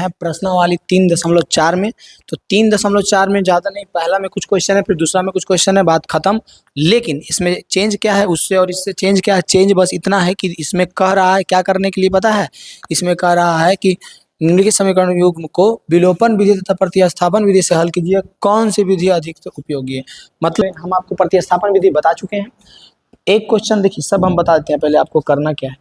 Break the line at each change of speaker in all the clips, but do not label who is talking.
हैं प्रश्नावली 3.4 में। तो 3.4 में ज़्यादा नहीं, पहला में कुछ क्वेश्चन है, फिर दूसरा में कुछ क्वेश्चन है, बात खत्म। लेकिन इसमें चेंज क्या है उससे और इससे चेंज क्या है? चेंज बस इतना है कि इसमें कह रहा है क्या करने के लिए पता है? इसमें कह रहा है कि निम्नलिखित समीकरण युग्म को विलोपन विधि तथा प्रतिस्थापन विधि से हल कीजिए, कौन सी विधि अधिक उपयोगी है। मतलब हम आपको प्रतिस्थापन विधि बता चुके हैं। एक क्वेश्चन देखिए, सब हम बता देते हैं, पहले आपको करना क्या है।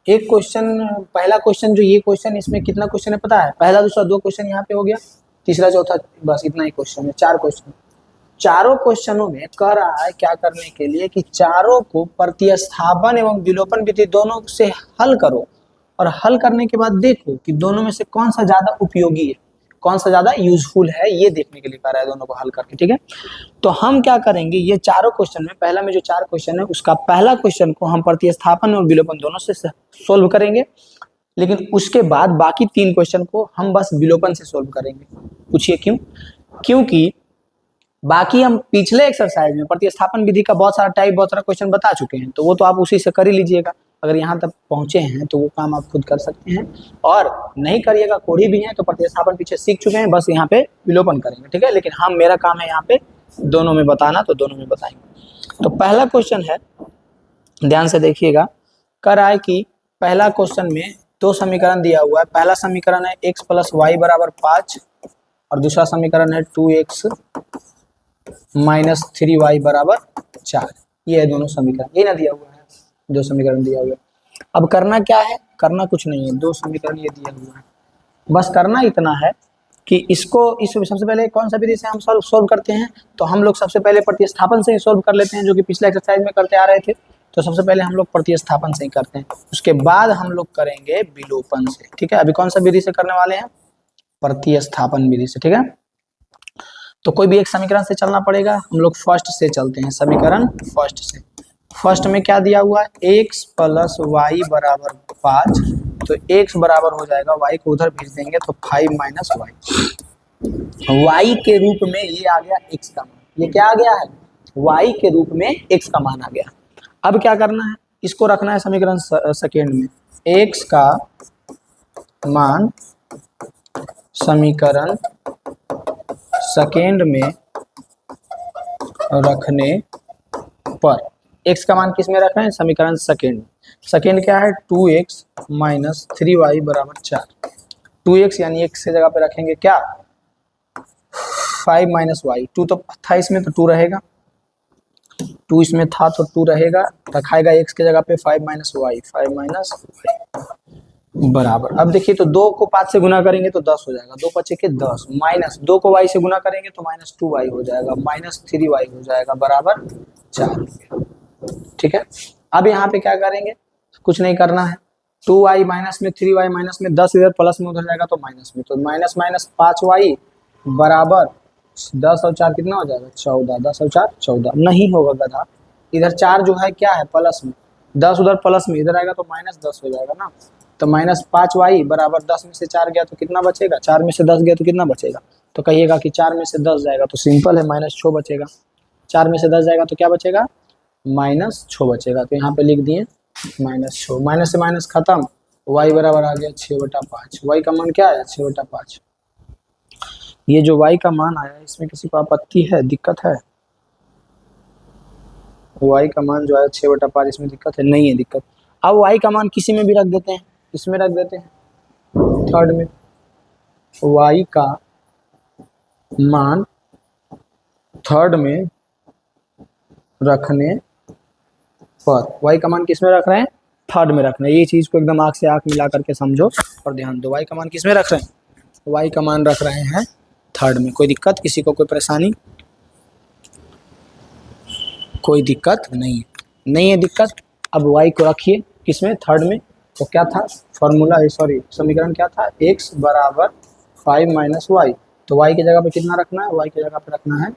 एक क्वेश्चन, पहला क्वेश्चन जो ये क्वेश्चन, इसमें कितना क्वेश्चन है पता है? पहला दूसरा 2 क्वेश्चन यहाँ पे हो गया, तीसरा चौथा बस इतना ही क्वेश्चन है, 4 क्वेश्चन। चारों क्वेश्चनों में कह रहा है क्या करने के लिए कि चारों को प्रतिस्थापन एवं विलोपन विधि दोनों से हल करो, और हल करने के बाद देखो कि दोनों में से कौन सा ज्यादा उपयोगी है, कौन सा ज्यादा यूजफुल है, ये देखने के लिए कह रहा है दोनों को हल करके। ठीक है, तो हम क्या करेंगे, ये चारों क्वेश्चन में पहला में जो 4 क्वेश्चन है उसका पहला क्वेश्चन को हम प्रतिस्थापन और विलोपन दोनों से सोल्व करेंगे, लेकिन उसके बाद बाकी 3 क्वेश्चन को हम बस विलोपन से सोल्व करेंगे। पूछिए क्यों? क्योंकि बाकी हम पिछले एक्सरसाइज में प्रतिस्थापन विधि का बहुत सारा टाइप, बहुत सारा क्वेश्चन बता चुके हैं, तो वो तो आप उसी से कर ही लीजिएगा। अगर यहाँ तक पहुंचे हैं तो वो काम आप खुद कर सकते हैं, और नहीं करिएगा, कोड़ी भी हैं तो प्रतिस्थापन पीछे सीख चुके हैं, बस यहाँ पे विलोपन करेंगे। ठीक है, लेकिन हम, मेरा काम है यहाँ पे दोनों में बताना, तो दोनों में बताएंगे। तो पहला क्वेश्चन है, ध्यान से देखिएगा, कह रहा है कि पहला क्वेश्चन में 2 समीकरण दिया हुआ है। पहला समीकरण है x + y = 5 और दूसरा समीकरण है 2x - 3y = 4। ये है दोनों समीकरण, ये ना दिया हुआ है, 2 समीकरण दिया हुआ है। अब करना क्या है? करना कुछ नहीं है, 2 समीकरण ये दिया हुआ है, बस करना इतना है कि इसको सबसे पहले कौन सा विधि से हम सोल्व करते हैं, तो हम लोग सबसे पहले प्रतिस्थापन से ही सोल्व कर लेते हैं, जो कि पिछले एक्सरसाइज में करते आ रहे थे। तो सबसे पहले हम लोग प्रतिस्थापन से ही करते हैं, उसके बाद हम लोग करेंगे विलोपन से। ठीक है, अभी कौन सा विधि से करने वाले हैं? प्रतिस्थापन विधि से। ठीक है, तो कोई भी एक समीकरण से चलना पड़ेगा, हम लोग फर्स्ट से चलते हैं, समीकरण फर्स्ट से। फर्स्ट में क्या दिया हुआ है? x + y = 5, तो x बराबर हो जाएगा, y को उधर भेज देंगे तो 5 - y। y के रूप में ये आ गया x का मान, ये क्या आ गया है? y के रूप में x का मान आ गया। अब क्या करना है? इसको रखना है समीकरण सेकेंड में, x का मान समीकरण सेकेंड में रखने पर, x का मान किस में रख रहे हैं? समीकरण सेकेंड। सेकेंड क्या है? 2x - 3y = 4। 2x यानी x के जगह पे रखेंगे क्या? 5 - y। 2 तो था इसमें, तो 2 रहेगा, 2 इसमें था तो 2 रहेगा, रखाएगा x के जगह पे 5 - y, 5 - y बराबर। अब देखिए, तो 2 को 5 से गुना करेंगे तो 10 हो जाएगा, 2 × 5 = 10, माइनस 2 को y से गुना करेंगे तो -2y हो जाएगा, -3y हो जाएगा, बराबर 4। ठीक है, अब यहाँ पे क्या करेंगे? कुछ नहीं करना है, 2y माइनस में 3y माइनस में 10 इधर प्लस में उधर जाएगा तो माइनस में, तो -5y बराबर 10 और 4 कितना हो जाएगा? 14। 10 और 4 14 नहीं होगा गधा, इधर 4 जो है क्या है? प्लस में, 10 उधर प्लस में इधर आएगा तो -10 हो जाएगा ना। तो -5y बराबर 10 में से 4 गया तो कितना बचेगा? 4 में से 10 गया तो कितना बचेगा? तो कहिएगा कि 4 में से 10 जाएगा तो सिंपल है, -6 बचेगा। 4 में से 10 जाएगा तो क्या बचेगा? -6 बचेगा। तो यहाँ पे लिख दिए -6, माइनस से माइनस खत्म, y बराबर आ गया 6/5। y का मान क्या आया? 6/5। ये जो y का मान आया, इसमें किसी को आपत्ति है, दिक्कत है? y का मान जो है 6/5, इसमें दिक्कत है? नहीं है दिक्कत। अब y का मान किसी में भी रख देते हैं, इसमें रख देते हैं, थर्ड में। y का मान थर्ड में रखने पर, y का मान किस में रख रहे हैं? थर्ड में रख रहे हैं। ये चीज को एकदम आंख से आंख मिला करके समझो और ध्यान दो। y का मान किस में रख रहे हैं? y का मान रख रहे हैं थर्ड में। कोई दिक्कत? किसी को कोई परेशानी? कोई दिक्कत नहीं है, नहीं है दिक्कत। अब y को रखिए किसमें? थर्ड में। तो क्या था फॉर्मूला, सॉरी समीकरण क्या था? x बराबर 5 - y। तो y की जगह पे कितना रखना है? y की जगह पे रखना है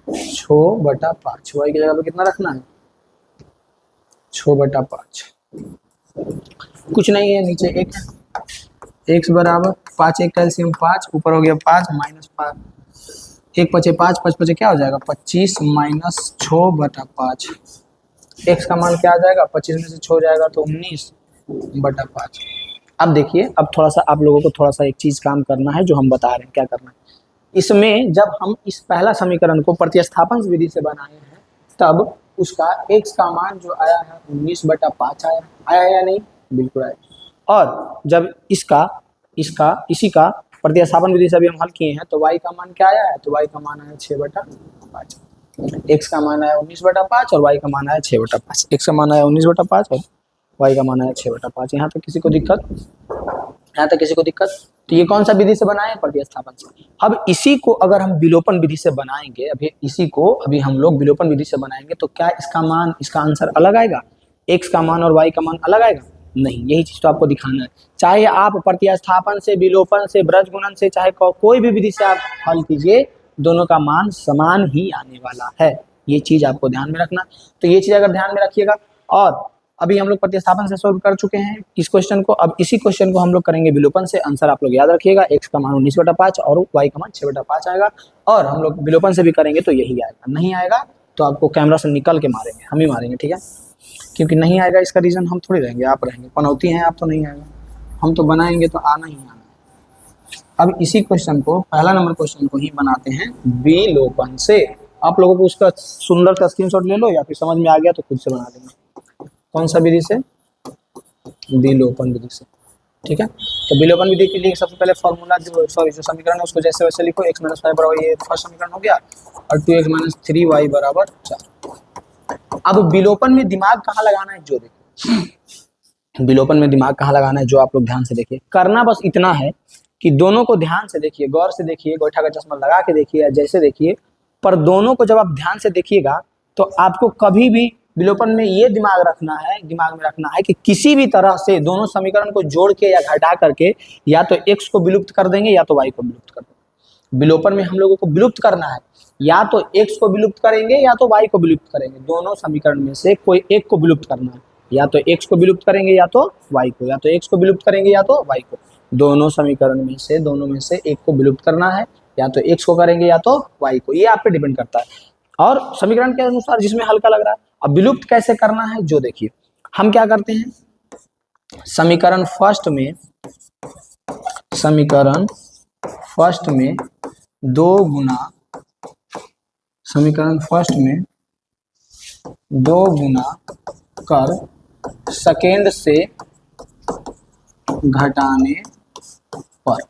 6/5। y की जगह पे कितना रखना है? 6/5। कुछ नहीं है, नीचे एक है, x बराबर 5, एक कैल्सियम 5, ऊपर हो गया 5 -5, 1 × 5 5 × 5 क्या हो जाएगा? 25 - 6/5। x का मान क्या आ जाएगा? 25 में से 6 जाएगा तो 19/5। अब देखिए, अब थोड़ा सा आप लोगों को थोड़ा सा एक चीज काम करना है जो हम बता रहे हैं, क्या करना है। इसमें जब हम इस पहला समीकरण को प्रतिस्थापन विधि से बनाए हैं, तब उसका x का मान जो आया है 19/5 आया, आया या नहीं? बिल्कुल आया। और जब इसका इसका इसी का प्रतिस्थापन विधि से अभी हम हल किए हैं, तो y का मान क्या आया है? तो y का मान आया 6/5। x का मान आया 19/5 और y का मान आया 6/5। x का मान आया 19/5 और y का मान आया 6/5। यहाँ तक किसी को दिक्कत? यहाँ तक किसी को दिक्कत? तो ये कौन सा विधि से बनाए? प्रतिस्थापन से। अब इसी को अगर हम विलोपन विधि से बनाएंगे, अभी हम लोग विलोपन विधि से बनाएंगे, तो क्या इसका आंसर अलग आएगा? x का मान और y का मान अलग आएगा? नहीं। यही चीज तो आपको दिखाना है। चाहे आप प्रतिस्थापन से, विलोपन से, ब्रज गुणन से, चाहे कोई भी विधि से आप हल कीजिए, दोनों का मान समान ही आने वाला है। ये चीज आपको ध्यान में रखना। तो ये चीज अगर ध्यान में रखिएगा। और अभी हम लोग प्रतिस्थापन से सोल्व कर चुके हैं इस क्वेश्चन को। अब इसी क्वेश्चन को हम लोग करेंगे विलोपन से। आंसर आप लोग याद रखिएगा, x का मान 19/5 और y का मान 6/5 आएगा। और हम लोग विलोपन से भी करेंगे तो यही आएगा। नहीं आएगा तो आपको कैमरा से निकल के मारेंगे, हम ही मारेंगे, ठीक है? क्योंकि नहीं आएगा इसका रीजन हम थोड़ी रहेंगे, आप रहेंगे। पनौती हैं आप, तो नहीं आएगा। हम तो बनाएंगे तो आना ही आना। अब इसी क्वेश्चन को, पहला नंबर क्वेश्चन को ही बनाते हैं विलोपन से। आप लोगों को उसका सुंदर सा स्क्रीनशॉट ले लो, या फिर समझ में आ गया तो खुद से बना देंगे। कौन सा विधि से? विलोपन विधि से, ठीक है? तो विलोपन विधि के लिए सबसे पहले फॉर्मूला जो समीकरण है उसको जैसे वैसे लिखो। x - 5 बराबर, ये फर्स्ट समीकरण हो गया, और 2x - 3y बराबर 4। अब विलोपन में दिमाग कहाँ लगाना है जो देखो, विलोपन में दिमाग कहाँ लगाना है जो आप लोग ध्यान से देखिए। करना बस इतना है कि दोनों को ध्यान से देखिए, गौर से देखिए, गोइठा का चश्मा लगा के देखिए या जैसे देखिए, पर दोनों को जब आप ध्यान से देखिएगा तो आपको कभी भी विलोपन में ये दिमाग में रखना है कि किसी भी तरह से दोनों समीकरण को जोड़ के या घटा करके या तो x को विलुप्त कर देंगे या तो y को विलुप्त कर देंगे। विलोपन में हम लोगों को विलुप्त करना है, या तो x को विलुप्त करेंगे या तो y को विलुप्त करेंगे। दोनों समीकरण में से कोई एक को विलुप्त करना है, या तो x को विलुप्त करेंगे या तो y को, या तो x को विलुप्त करेंगे या तो y को। दोनों समीकरण में से एक को विलुप्त करना है, या तो x को करेंगे या तो y को। ये आप पे डिपेंड करता है और समीकरण के अनुसार जिसमें हल्का लग रहा है। अब विलुप्त कैसे करना है जो देखिए, हम क्या करते हैं, समीकरण फर्स्ट में दो गुना कर सेकेंड से घटाने पर।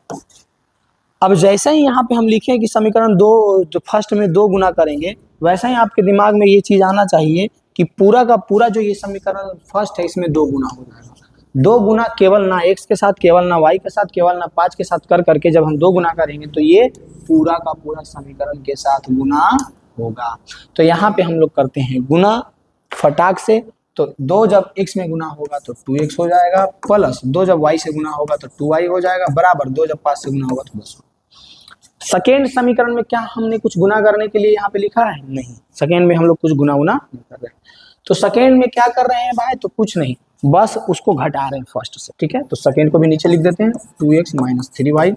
अब जैसे ही यहाँ पे हम लिखें कि समीकरण जो फर्स्ट में 2 गुना करेंगे, वैसा ही आपके दिमाग में ये चीज आना चाहिए कि पूरा का पूरा जो ये समीकरण फर्स्ट है इसमें 2 गुना हो जाएगा। 2 गुना केवल ना x के साथ, केवल ना y के साथ, केवल ना 5 के साथ कर करके जब हम 2 गुना करेंगे तो ये पूरा का पूरा समीकरण के साथ गुना होगा। तो यहाँ पे हम लोग करते हैं गुना फटाक से। तो 2 जब x में गुना होगा तो 2x हो जाएगा, प्लस 2 जब y से गुना होगा तो 2y हो जाएगा, बराबर 2 जब 5 से गुना होगा तो 10। सेकेंड समीकरण में क्या हमने कुछ गुना करने के लिए यहाँ पे लिखा है? नहीं, सेकेंड में हम लोग कुछ गुना नहीं कर रहे हैं। तो सेकेंड में क्या कर रहे हैं भाई? तो कुछ नहीं, बस उसको घटा रहे हैं फर्स्ट से, ठीक है? तो सेकेंड को भी नीचे लिख देते हैं, 2x - 3y।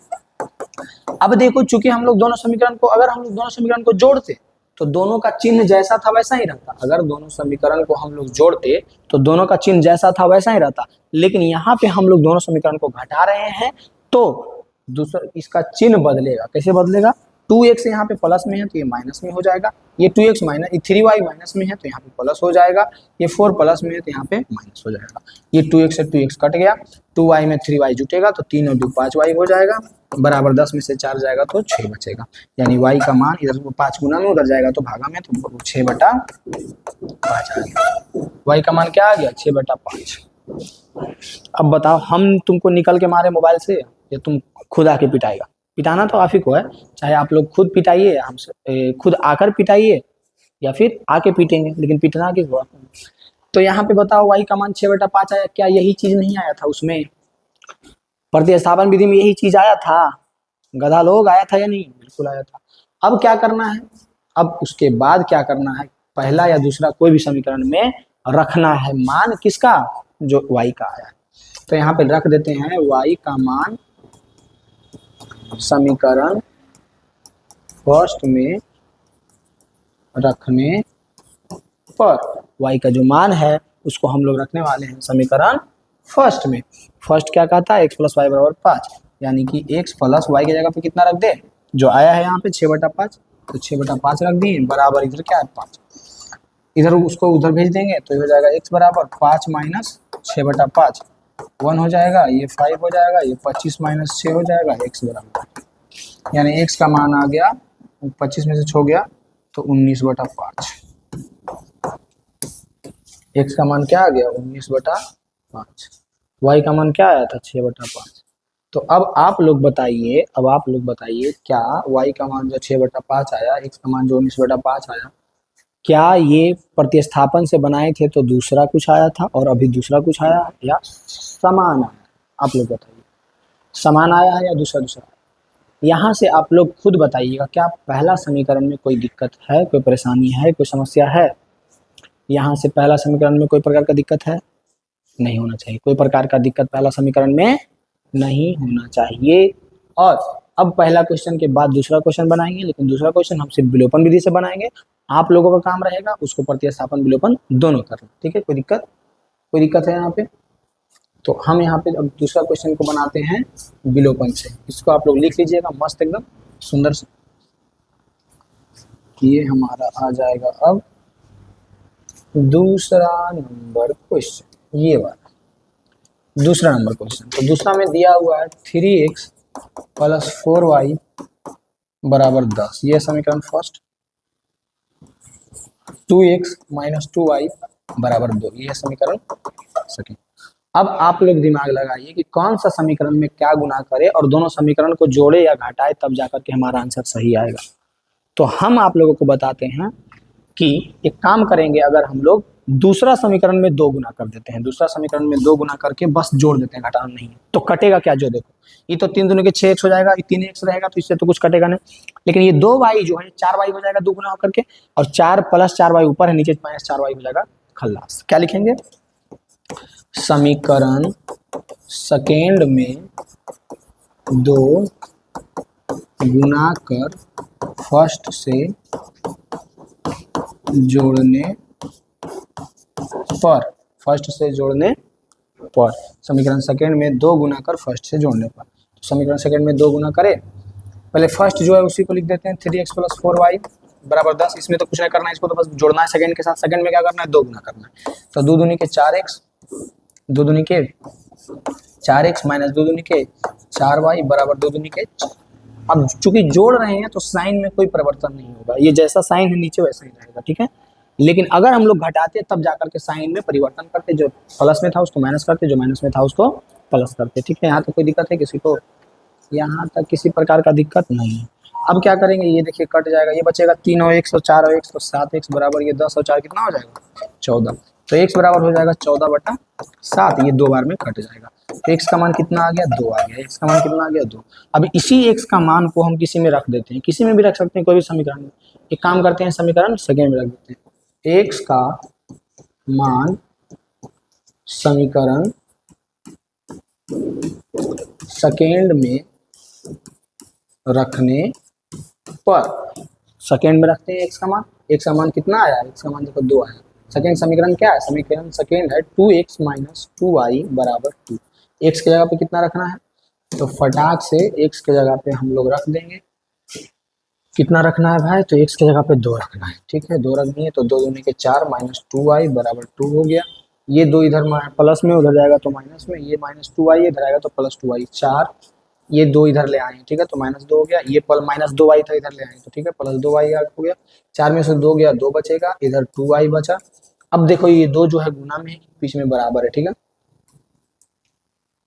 अब देखो, चूंकि हम लोग दोनों समीकरण को जोड़ते तो दोनों का चिन्ह जैसा था वैसा ही रहता। अगर दोनों समीकरण को हम लोग जोड़ते तो दोनों का चिन्ह जैसा था वैसा ही रहता, लेकिन यहाँ पे हम लोग दोनों समीकरण को घटा रहे हैं तो दूसरा इसका चिन्ह बदलेगा। कैसे बदलेगा? 2x यहाँ पे प्लस में है तो ये माइनस में हो जाएगा, ये 3y माइनस में है तो यहाँ पे प्लस हो जाएगा, ये 4 प्लस में है तो यहाँ पे माइनस हो जाएगा। ये 2x से 2x कट गया, 2y में 3y जुटेगा तो 3 और 2 5y हो जाएगा, बराबर 10 में से 4 जाएगा तो 6 बचेगा। यानी y का मान इधर 5 गुना में, उधर जाएगा तो भागा में, तो 6/5 आ गया। y का मान क्या आ गया? 6/5। अब बताओ, हम तुमको निकल के मारे मोबाइल से या तुम खुद आके पिटाएगा? पिटाना तो आप ही को है, चाहे आप लोग खुद पिटाइए, हमसे खुद आकर पिटाइए या फिर आके पीटेंगे, लेकिन पिटना किस बात? तो यहाँ पे बताओ y का मान 6/5 आया। क्या यही चीज नहीं आया था उसमें? प्रतिस्थापन विधि में यही चीज आया था, गधा लोग, आया था या नहीं? बिल्कुल आया था। अब क्या करना है? अब उसके बाद क्या करना है? पहला या दूसरा कोई भी समीकरण में रखना है मान किसका? जो y का आया। तो यहाँ पे रख देते हैं y का मान समीकरण फर्स्ट में रखने पर। y का जो मान है उसको हम लोग रखने वाले हैं समीकरण फर्स्ट में। फर्स्ट क्या कहता है, एक्स प्लस वाई बराबर 5, यानी कि एक्स प्लस वाई की जगह पे कितना रख दे, जो आया है यहाँ पे 6/5, तो 6/5 रख दिए बराबर इधर क्या है 5, इधर उसको उधर भेज देंगे तो ये हो जाएगा x बराबर 5 माइनस 6/5, 1 हो जाएगा, ये 5 हो जाएगा, ये 25 माइनस 6 हो जाएगा, x बराबर, यानी x का मान आ गया 25 में से 6 गया तो 19/5। x का मान क्या आ गया 19/5, y का मान क्या आया था 6/5। तो अब आप लोग बताइए, क्या y का मान जो 6/5 आया, x का मान जो 19/5 आया, क्या ये प्रतिस्थापन से बनाए थे तो दूसरा कुछ आया था और अभी दूसरा कुछ आया या समान आया? आप लोग बताइए, समान आया है या दूसरा आया? यहाँ से आप लोग खुद बताइएगा, क्या पहला समीकरण में कोई दिक्कत है, कोई परेशानी है, कोई समस्या है? यहाँ से पहला समीकरण में कोई प्रकार का दिक्कत है? नहीं होना चाहिए, कोई प्रकार का दिक्कत पहला समीकरण में नहीं होना चाहिए। और अब पहला क्वेश्चन के बाद दूसरा क्वेश्चन बनाएंगे, लेकिन दूसरा क्वेश्चन हम सिर्फ विलोपन विधि से बनाएंगे। आप लोगों का काम रहेगा उसको प्रतिस्थापन विलोपन दोनों करना, ठीक है? कोई दिक्कत है यहाँ पे? तो हम यहाँ पे अब दूसरा क्वेश्चन को बनाते हैं विलोपन से। इसको आप लोग लिख लीजिएगा मस्त एकदम सुंदर से। ये हमारा आ जाएगा अब दूसरा नंबर क्वेश्चन, ये वाला दूसरा नंबर क्वेश्चन। तो दूसरा में दिया हुआ है 3x प्लस 4y बराबर 10, ये समीकरण फर्स्ट। 2x माइनस 2y बराबर 2, ये समीकरण सेकंड। अब आप लोग दिमाग लगाइए कि कौन सा समीकरण में क्या गुना करे और दोनों समीकरण को जोड़े या घटाए, तब जाकर के हमारा आंसर सही आएगा। तो हम आप लोगों को बताते हैं कि एक काम करेंगे, अगर हम लोग दूसरा समीकरण में 2 गुना कर देते हैं, दूसरा समीकरण में 2 गुना करके बस जोड़ देते हैं, घटाना नहीं है, तो कटेगा क्या? जो देखो, ये तो 3 दूनी के 6x हो जाएगा, ये 3x रहेगा तो इससे तो कुछ कटेगा नहीं, लेकिन ये 2y जो है 4y हो जाएगा 2 गुना होकर के, और 4 प्लस 4y ऊपर है, नीचे माइनस 4y हो जाएगा खल्लास। क्या लिखेंगे? समीकरण सेकेंड में 2 गुना कर फर्स्ट से जोड़ने पर, फर्स्ट से जोड़ने पर, समीकरण सेकेंड में 2 गुना कर फर्स्ट से जोड़ने पर। तो समीकरण सेकेंड में 2 गुना करे, पहले फर्स्ट जो है उसी को लिख देते हैं 3x प्लस 4y बराबर 10। इसमें तो कुछ नहीं करना है, इसको तो बस जोड़ना है सेकेंड के साथ। सेकेंड में क्या करना है? 2 गुना करना है। तो 2 दूनी के 4x, 2 दूनी के 4x माइनस 2 दूनी के 4y बराबर 2 दूनी के। अब चूंकि जोड़ रहे हैं तो साइन में कोई परिवर्तन नहीं होगा, ये जैसा साइन है नीचे वैसा ही रहेगा, ठीक है? लेकिन अगर हम लोग घटाते तब जाकर के साइन में परिवर्तन करते, जो प्लस में था उसको माइनस करते, जो माइनस में था उसको प्लस करते, ठीक है? यहाँ तक कोई दिक्कत है किसी को? यहाँ तक किसी प्रकार का दिक्कत नहीं है। अब क्या करेंगे, ये देखिए कट जाएगा, ये बचेगा 3 और 1 और 4 और 1 तो 7x बराबर ये 10 और 4 कितना हो जाएगा 14। तो x बराबर हो जाएगा 14/7, ये 2 बार में कट जाएगा। तो x का मान कितना आ गया 2 आ गया, x का मान कितना आ गया 2। अब इसी x का मान को हम किसी में रख देते हैं, किसी में भी रख सकते हैं, कोई भी समीकरण में। एक काम करते हैं, समीकरण सेकेंड में रख देते हैं, x का मान समीकरण सेकेंड में रखने पर, सेकेंड में रखते हैं x का मान। x का मान कितना आया? x का मान देखो 2 आया। सेकेंड समीकरण क्या है? समीकरण सेकेंड है 2x माइनस 2y बराबर 2। x की जगह पे कितना रखना है? तो फटाक से x की जगह पे हम लोग रख देंगे, कितना रखना है भाई? तो x की जगह पे 2 रखना है, ठीक है? 2 रखनी है, तो 2 दूनी के 4 माइनस 2y बराबर 2 हो गया। ये 2 इधर प्लस में, उधर जाएगा तो माइनस में, ये माइनस 2y इधर आएगा तो प्लस 2y, 4 ये 2 इधर ले आए, ठीक है? तो माइनस 2 हो गया, ये माइनस 2y था इधर ले आए तो ठीक है, प्लस 2y हो गया। 4 में से 2 गया, 2 बचेगा, इधर 2y बचा। अब देखो ये 2 जो है गुना में है, बीच में बराबर है, ठीक है?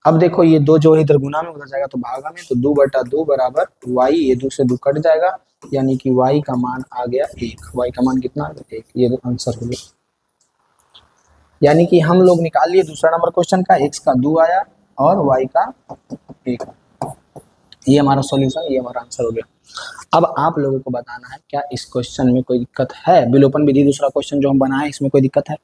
अब देखो ये 2 जो है इधर गुना में, उधर जाएगा तो भागा में, तो 2/2 बराबर y, ये 2 से 2 कट जाएगा, यानी कि y का मान आ गया 1। y का मान कितना आ गया 1, ये आंसर हो गया। यानी कि हम लोग निकाल लिए दूसरा नंबर क्वेश्चन का, x का 2 आया और y का 1। ये हमारा सॉल्यूशन, ये हमारा आंसर हो गया। अब आप लोगों को बताना है क्या इस क्वेश्चन में कोई दिक्कत है? विलोपन विधि दूसरा क्वेश्चन जो हम बनाए इसमें कोई दिक्कत है?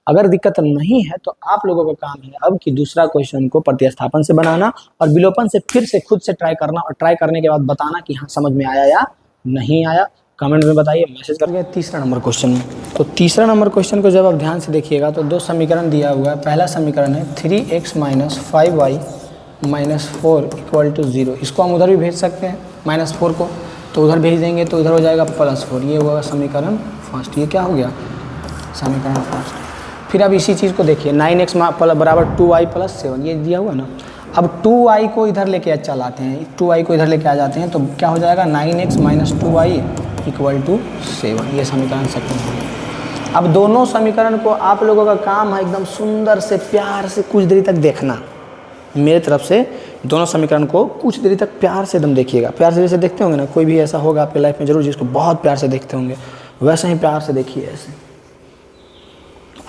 अगर दिक्कत नहीं है तो आप लोगों का काम है अब कि दूसरा क्वेश्चन को प्रतिस्थापन से बनाना और विलोपन से फिर से खुद से ट्राई करना, और ट्राई करने के बाद बताना कि हाँ समझ में आया या नहीं आया। कमेंट में बताइए, मैसेज करके। तीसरा नंबर क्वेश्चन में, तो तीसरा नंबर क्वेश्चन को जब आप ध्यान से देखिएगा तो दो समीकरण दिया हुआ है। पहला समीकरण है 3x minus 5y minus 4 equal to 0। इसको हम उधर भी भेज सकते हैं, -4 को, तो उधर भेज देंगे तो उधर हो जाएगा +4। ये हुआ समीकरण फर्स्ट। ये क्या हो गया, समीकरण फर्स्ट। फिर अब इसी चीज़ को देखिए, 9x बराबर 2y प्लस 7, ये दिया हुआ ना। अब 2y को इधर लेके चलाते हैं, 2y को इधर लेके आ जाते हैं, तो क्या हो जाएगा 9x minus 2y equal to 7। ये समीकरण सेकंड हो गया। अब दोनों समीकरण को आप लोगों का काम है एकदम सुंदर से प्यार से कुछ देरी तक देखना। मेरे तरफ से दोनों समीकरण को कुछ देरी तक प्यार से एकदम देखिएगा। प्यार से जैसे देखते होंगे ना, कोई भी ऐसा होगा आपके लाइफ में जरूर जिसको बहुत प्यार से देखते होंगे, वैसे ही प्यार से देखिए ऐसे।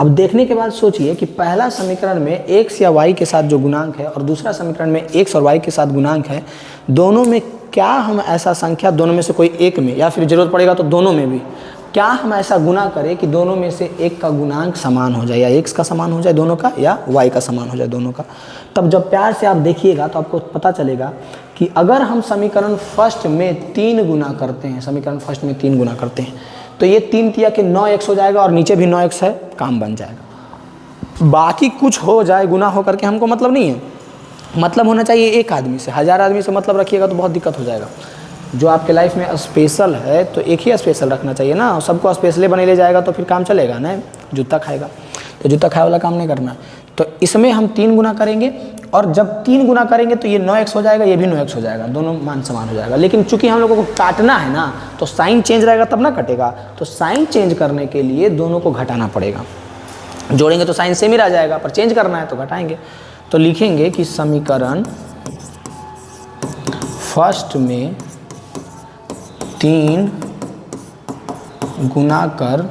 अब देखने के बाद सोचिए कि पहला समीकरण में x या y के साथ जो गुणांक है और दूसरा समीकरण में x और y के साथ गुणांक है, दोनों में क्या हम ऐसा संख्या, दोनों में से कोई एक में, या फिर जरूरत पड़ेगा तो दोनों में भी, क्या हम ऐसा गुना करें कि दोनों में से एक का गुणांक समान हो जाए, या x का समान हो जाए दोनों का, या y का समान हो जाए दोनों का। तब जब प्यार से आप देखिएगा तो आपको पता चलेगा कि अगर हम समीकरण फर्स्ट में 3 गुना करते हैं, समीकरण फर्स्ट में 3 गुना करते हैं, तो ये 3 तिया के 9x हो जाएगा और नीचे भी 9x है, काम बन जाएगा। बाकी कुछ हो जाए गुना हो करके हमको मतलब नहीं है, मतलब होना चाहिए एक आदमी से। 1000 आदमी से मतलब रखिएगा तो बहुत दिक्कत हो जाएगा। जो आपके लाइफ में स्पेशल है तो एक ही स्पेशल रखना चाहिए ना, सबको स्पेशली बने ले जाएगा तो फिर काम चलेगा ना, जूता खाएगा, तो जूता खाए वाला काम नहीं करना। तो इसमें हम 3 गुना करेंगे, और जब 3 गुना करेंगे तो ये 9x हो जाएगा, ये भी 9x हो जाएगा, दोनों मान समान हो जाएगा। लेकिन चूंकि हम लोगों को काटना है ना, तो साइन चेंज रहेगा तब ना कटेगा, तो साइन चेंज करने के लिए दोनों को घटाना पड़ेगा। जोड़ेंगे तो साइन सेम ही रह जाएगा, पर चेंज करना है तो घटाएंगे। तो लिखेंगे कि समीकरण फर्स्ट में 3 गुना कर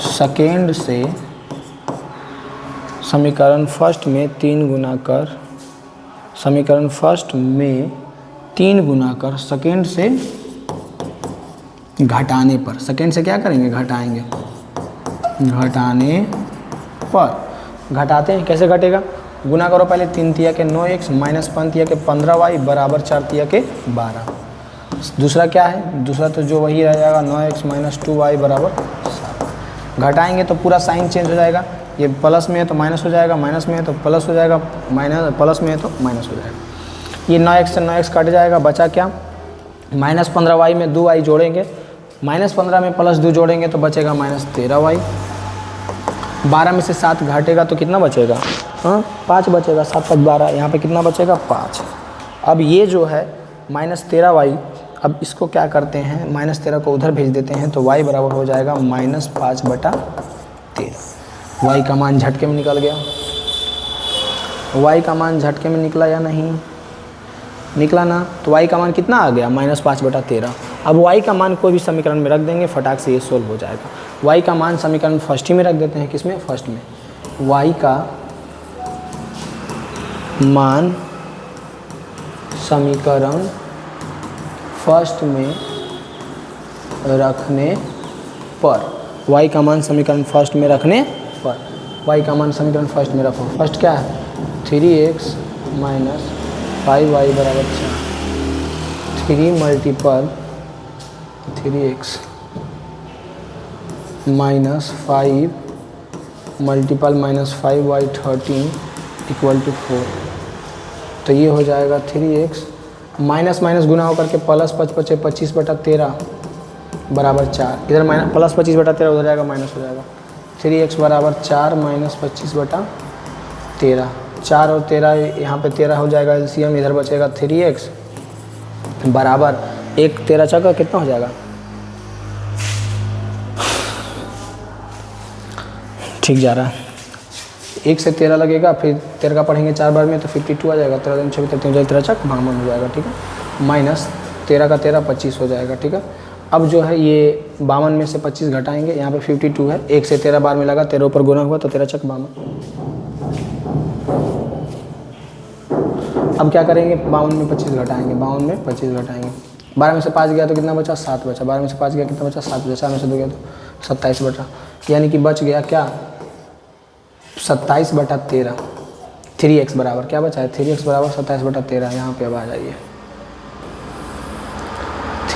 सेकेंड से, समीकरण फर्स्ट में 3 गुना कर, समीकरण फर्स्ट में 3 गुना कर सेकेंड से घटाने पर, सेकेंड से क्या करेंगे, घटाएंगे, घटाने पर। घटाते हैं, कैसे घटेगा, गुना करो पहले 3 तिया के 9x माइनस 5 तिया के 15y बराबर 4 तिया के 12। दूसरा क्या है, दूसरा तो जो वही रह जाएगा 9x माइनस 2y बराबर 7। घटाएंगे तो पूरा साइन चेंज हो जाएगा, ये प्लस में है तो माइनस हो जाएगा, माइनस में है तो प्लस हो जाएगा, माइनस प्लस में है तो माइनस हो जाएगा। ये 9x से 9x कट जाएगा, बचा क्या, माइनस 15y में 2y जोड़ेंगे, माइनस 15 में प्लस 2 जोड़ेंगे तो बचेगा माइनस 13y। 12 में से 7 घटेगा तो कितना बचेगा, 5 बचेगा, 7 5 12, यहाँ पे कितना बचेगा 5। अब ये जो है माइनस 13y, अब इसको क्या करते हैं, माइनस 13 को उधर भेज देते हैं, तो y बराबर हो जाएगा माइनस 5/13। y का मान झटके में निकल गया। y का मान झटके में निकला या नहीं निकला ना, तो y का मान कितना आ गया, माइनस 5/13। अब y का मान कोई भी समीकरण में रख देंगे, फटाक से ये सोल्व हो जाएगा। y का मान समीकरण फर्स्ट ही में रख देते हैं, किसमें, फर्स्ट में। y का मान समीकरण फर्स्ट में रखने पर, y का मान समीकरण फर्स्ट में रखने पर, y का मान समीकरण फर्स्ट में रखो। फर्स्ट क्या है, 3x माइनस 5y बराबर 4, 3 multiple 3x minus 5 multiple minus 5y 13 equal to 4। तो ये हो जाएगा 3x माइनस माइनस गुना होकर के प्लस 25/13 बराबर 4, इधर माइनस प्लस 25/13 उधर जाएगा माइनस हो जाएगा। 3x बराबर 4 माइनस 25/13, 4 और 13 यहाँ पे 13 हो जाएगा एलसीएम, इधर बचेगा 3x बराबर 1 13 चौका कितना हो जाएगा, ठीक जा रहा है, 1 से 13 लगेगा, फिर 13 का पढ़ेंगे 4 बार में तो 52 आ जाएगा, 13 दिन 26 13 13 चक 52 हो जाएगा, ठीक है। माइनस 13 का 13 25 हो जाएगा, ठीक है। अब जो है ये 52 में से 25 घटाएंगे, यहाँ पे 52 है, 1 से 13 बार में लगा, 13 ऊपर गुना हुआ तो 13 चक 52। अब क्या करेंगे, 52 में 25 घटाएंगे, 52 में 25 घटाएंगे, 12 में से 5 गया तो कितना बचा, 7 बचा, 12 में से 5 गया कितना बचा, 7 बचा, 4 में से 2 गया तो 27 बचा, यानी कि बच गया क्या, 27/13। 3x बराबर क्या बचा है, 3x बराबर 27/13। यहाँ पे अब आ जाइए,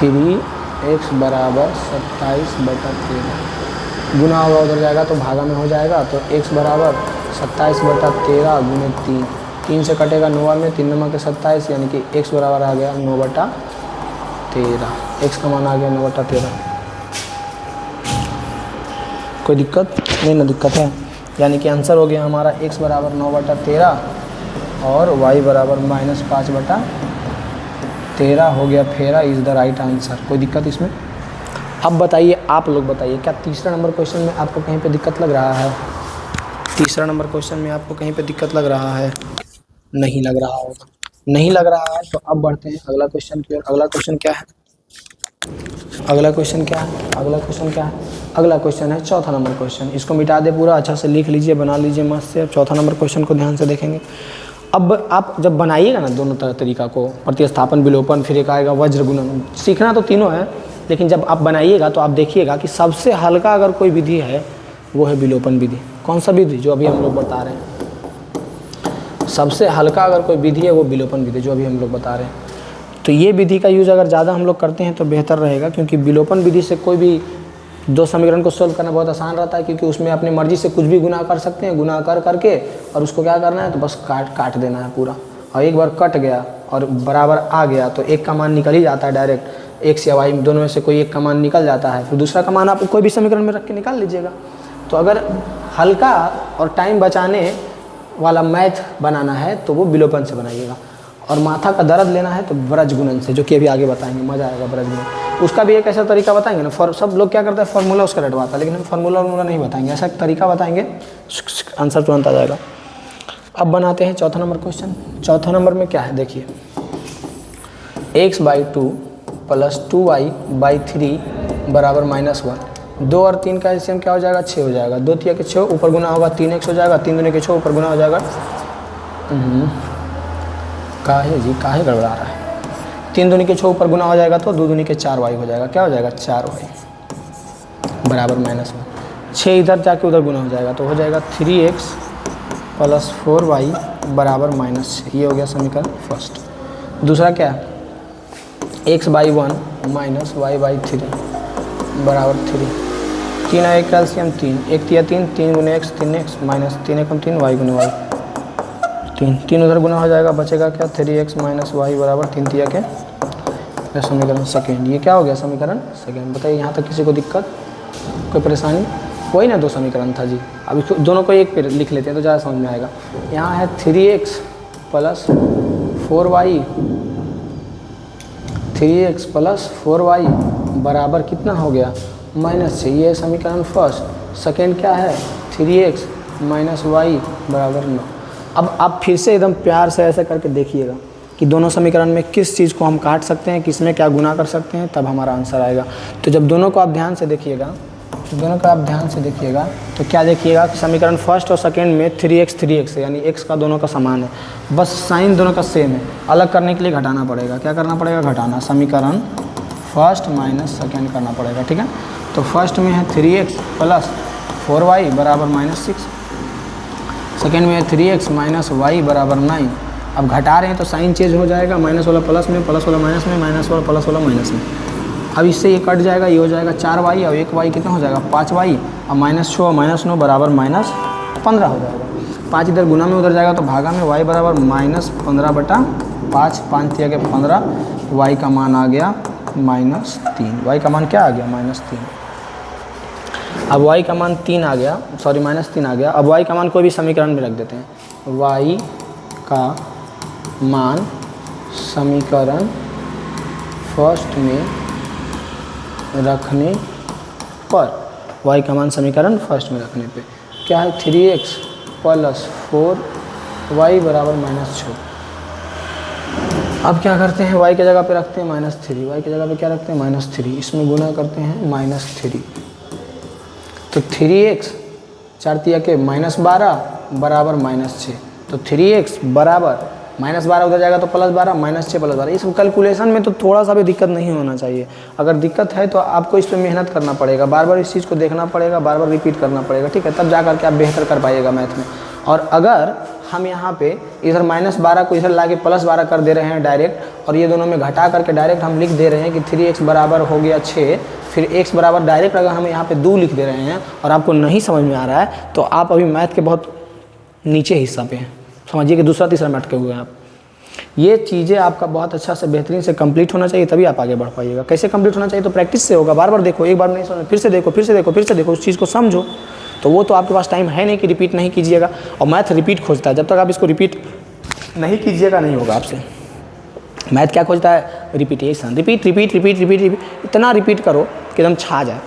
3x बराबर 27/13 गुना होगा, उधर जाएगा तो भागा में हो जाएगा, तो x बराबर 27/13 गुने 3, 3 से कटेगा 9 में, 3 नंबर के 27, यानी कि x बराबर आ गया 9/13, x का मान आ गया 9/13। कोई दिक्कत नहीं ना? दिक्कत है, यानी कि आंसर हो गया हमारा x बराबर 9/13 और y बराबर -5/13 हो गया फेरा, इज़ द राइट आंसर। कोई दिक्कत इसमें? अब बताइए, आप लोग बताइए, क्या तीसरा नंबर क्वेश्चन में आपको कहीं पे दिक्कत लग रहा है? तीसरा नंबर क्वेश्चन में आपको कहीं पे दिक्कत लग रहा है? नहीं लग रहा होगा। नहीं लग रहा है तो अब बढ़ते हैं अगला क्वेश्चन की ओर। अगला क्वेश्चन क्या है? अगला क्वेश्चन क्या है? अगला क्वेश्चन क्या है? अगला क्वेश्चन है चौथा नंबर क्वेश्चन। इसको मिटा दे पूरा, अच्छा से लिख लीजिए, बना लीजिए मस्त से। अब चौथा नंबर क्वेश्चन को ध्यान से देखेंगे। अब आप जब बनाइएगा ना दोनों तरीका को, प्रतिस्थापन, विलोपन, फिर एक आएगा वज्र गुणन, सीखना तो तीनों है, लेकिन जब आप बनाइएगा तो आप देखिएगा कि सबसे हल्का अगर कोई विधि है वो है विलोपन विधि। कौन सा विधि? जो अभी हम लोग बता रहे हैं। सबसे हल्का अगर कोई विधि है वो विलोपन विधि, जो अभी हम लोग बता रहे हैं। तो ये विधि का यूज़ अगर ज़्यादा हम लोग करते हैं तो बेहतर रहेगा, क्योंकि विलोपन विधि से कोई भी दो समीकरण को सोल्व करना बहुत आसान रहता है, क्योंकि उसमें अपनी मर्जी से कुछ भी गुना कर सकते हैं, गुना कर करके और उसको क्या करना है, तो बस काट देना है पूरा। और एक बार कट गया और बराबर आ गया तो एक का मान निकल ही जाता है डायरेक्ट। x या y दोनों में से कोई एक का मान निकल जाता है, फिर दूसरा का मान आप कोई भी समीकरण में रख के निकाल लीजिएगा। तो अगर हल्का और टाइम बचाने वाला मैथ बनाना है तो वो विलोपन से बनाइएगा, और माथा का दर्द लेना है तो ब्रज गुणन से, जो कि अभी आगे बताएंगे, मज़ा आएगा ब्रज गुणन। उसका भी एक ऐसा तरीका बताएंगे ना, सब लोग क्या करते हैं फार्मूला उसका रटवाता है, लेकिन हम फार्मूला नहीं बताएंगे, ऐसा तरीका बताएंगे, आंसर तुरंत आ जाएगा। अब बनाते हैं चौथा नंबर क्वेश्चन। चौथा नंबर में क्या है देखिए, x/2 + 2y/3 बराबर -1। 2 और 3 का एलसीएम क्या हो जाएगा? 6 हो जाएगा। 2 3 के 6 ऊपर गुना होगा 3x हो जाएगा, 3 दूनी के 6 ऊपर गुना हो जाएगा। काहे जी, काहे गड़बड़ा रहा है? 3 दूनी के 6 ऊपर गुना हो जाएगा तो 2 दूनी के 4y हो जाएगा। क्या हो जाएगा? 4y बराबर -1। 6 इधर जाके उधर गुना हो जाएगा तो हो जाएगा 3x + 4y बराबर -6। ये हो गया समीकरण फर्स्ट। दूसरा क्या है? x/1 - y/3 बराबर 3। 3 और 1 का एलसीएम 3, 1 3 3, 3 गुने x 3x माइनस 3 एकम 3 y गुने y 3, 3 उधर गुना हो जाएगा, बचेगा क्या? 3x - y बराबर 3 3 के। समीकरण सेकेंड। ये क्या हो गया? समीकरण सेकेंड। बताइए यहाँ तक किसी को दिक्कत, कोई परेशानी? वही ना 2 समीकरण था जी। अब इसको दोनों को एक पे लिख लेते हैं तो ज़्यादा समझ में आएगा। यहाँ है 3x + 4y, 3x + 4y बराबर कितना हो गया? -6। ये समीकरण फर्स्ट। सेकेंड क्या है? 3x - y बराबर 9। अब आप फिर से एकदम प्यार से ऐसे करके देखिएगा कि दोनों समीकरण में किस चीज़ को हम काट सकते हैं, किस में क्या गुना कर सकते हैं, तब हमारा आंसर आएगा। तो जब दोनों को आप ध्यान से देखिएगा, तो क्या देखिएगा कि समीकरण फर्स्ट और सेकेंड में 3x है, यानी x का दोनों का समान है, बस साइन दोनों का सेम है। अलग करने के लिए घटाना पड़ेगा। क्या करना पड़ेगा? घटाना। समीकरण फर्स्ट माइनस सेकेंड करना पड़ेगा, ठीक है। तो फर्स्ट में है 3x + 4y बराबर -6, सेकेंड में है 3x - y बराबर 9। अब घटा रहे हैं तो साइन चेंज हो जाएगा, माइनस वाला प्लस में, प्लस वाला माइनस में, माइनस वाला प्लस वाला माइनस में। अब इससे ये कट जाएगा, ये हो जाएगा 4y और 1y कितना हो जाएगा? 5y और -6 -9 बराबर -15 हो जाएगा। 5 इधर गुना में उधर जाएगा तो भागा में, y बराबर -15/5, 5 3 के 15, y का मान आ गया -3। y का मान क्या आ गया? -3। अब y का मान 3 आ गया, सॉरी -3 आ गया। अब y का मान कोई भी समीकरण में रख देते हैं। y का मान समीकरण फर्स्ट में रखने पर, y का मान समीकरण फर्स्ट में रखने पे क्या है? 3x + 4y बराबर -6। अब क्या करते हैं? y के जगह पे रखते हैं -3, y की जगह पे क्या रखते हैं? -3। इसमें गुना करते हैं -3, तो 3x 4 3 के -12 बराबर -6। तो 3x बराबर -12 उधर जाएगा तो +12, -6 + 12। इस कैलकुलेशन में तो थोड़ा सा भी दिक्कत नहीं होना चाहिए। अगर दिक्कत है तो आपको इस पर मेहनत करना पड़ेगा, बार बार इस चीज़ को देखना पड़ेगा, बार बार रिपीट करना पड़ेगा, ठीक है। तब जा करके आप बेहतर कर पाइएगा मैथ में। और अगर हम यहाँ पे इधर -12 को इधर लाके +12 कर दे रहे हैं डायरेक्ट, और ये दोनों में घटा करके डायरेक्ट हम लिख दे रहे हैं कि 3x बराबर हो गया 6। फिर x बराबर डायरेक्ट अगर हम यहाँ पे 2 लिख दे रहे हैं और आपको नहीं समझ में आ रहा है तो आप अभी मैथ के बहुत नीचे हिस्सा पे हैं, समझिए कि दूसरा तीसरा में अटके हुए हैं आप। ये चीज़ें आपका बहुत अच्छा से बेहतरीन से कंप्लीट होना चाहिए, तभी आप आगे बढ़ पाइएगा। कैसे कंप्लीट होना चाहिए? तो प्रैक्टिस से होगा, बार बार देखो, एक बार नहीं समझ फिर से देखो, फिर से देखो, फिर से देखो, उस चीज़ को समझो। तो वो तो आपके पास टाइम है नहीं कि रिपीट नहीं कीजिएगा, और मैथ रिपीट खोजता है। जब तक आप इसको रिपीट नहीं कीजिएगा नहीं होगा आपसे। मैथ क्या खोजता है? Repetition, repeat repeat repeat repeat repeat, इतना रिपीट करो कि एकदम छा जाए।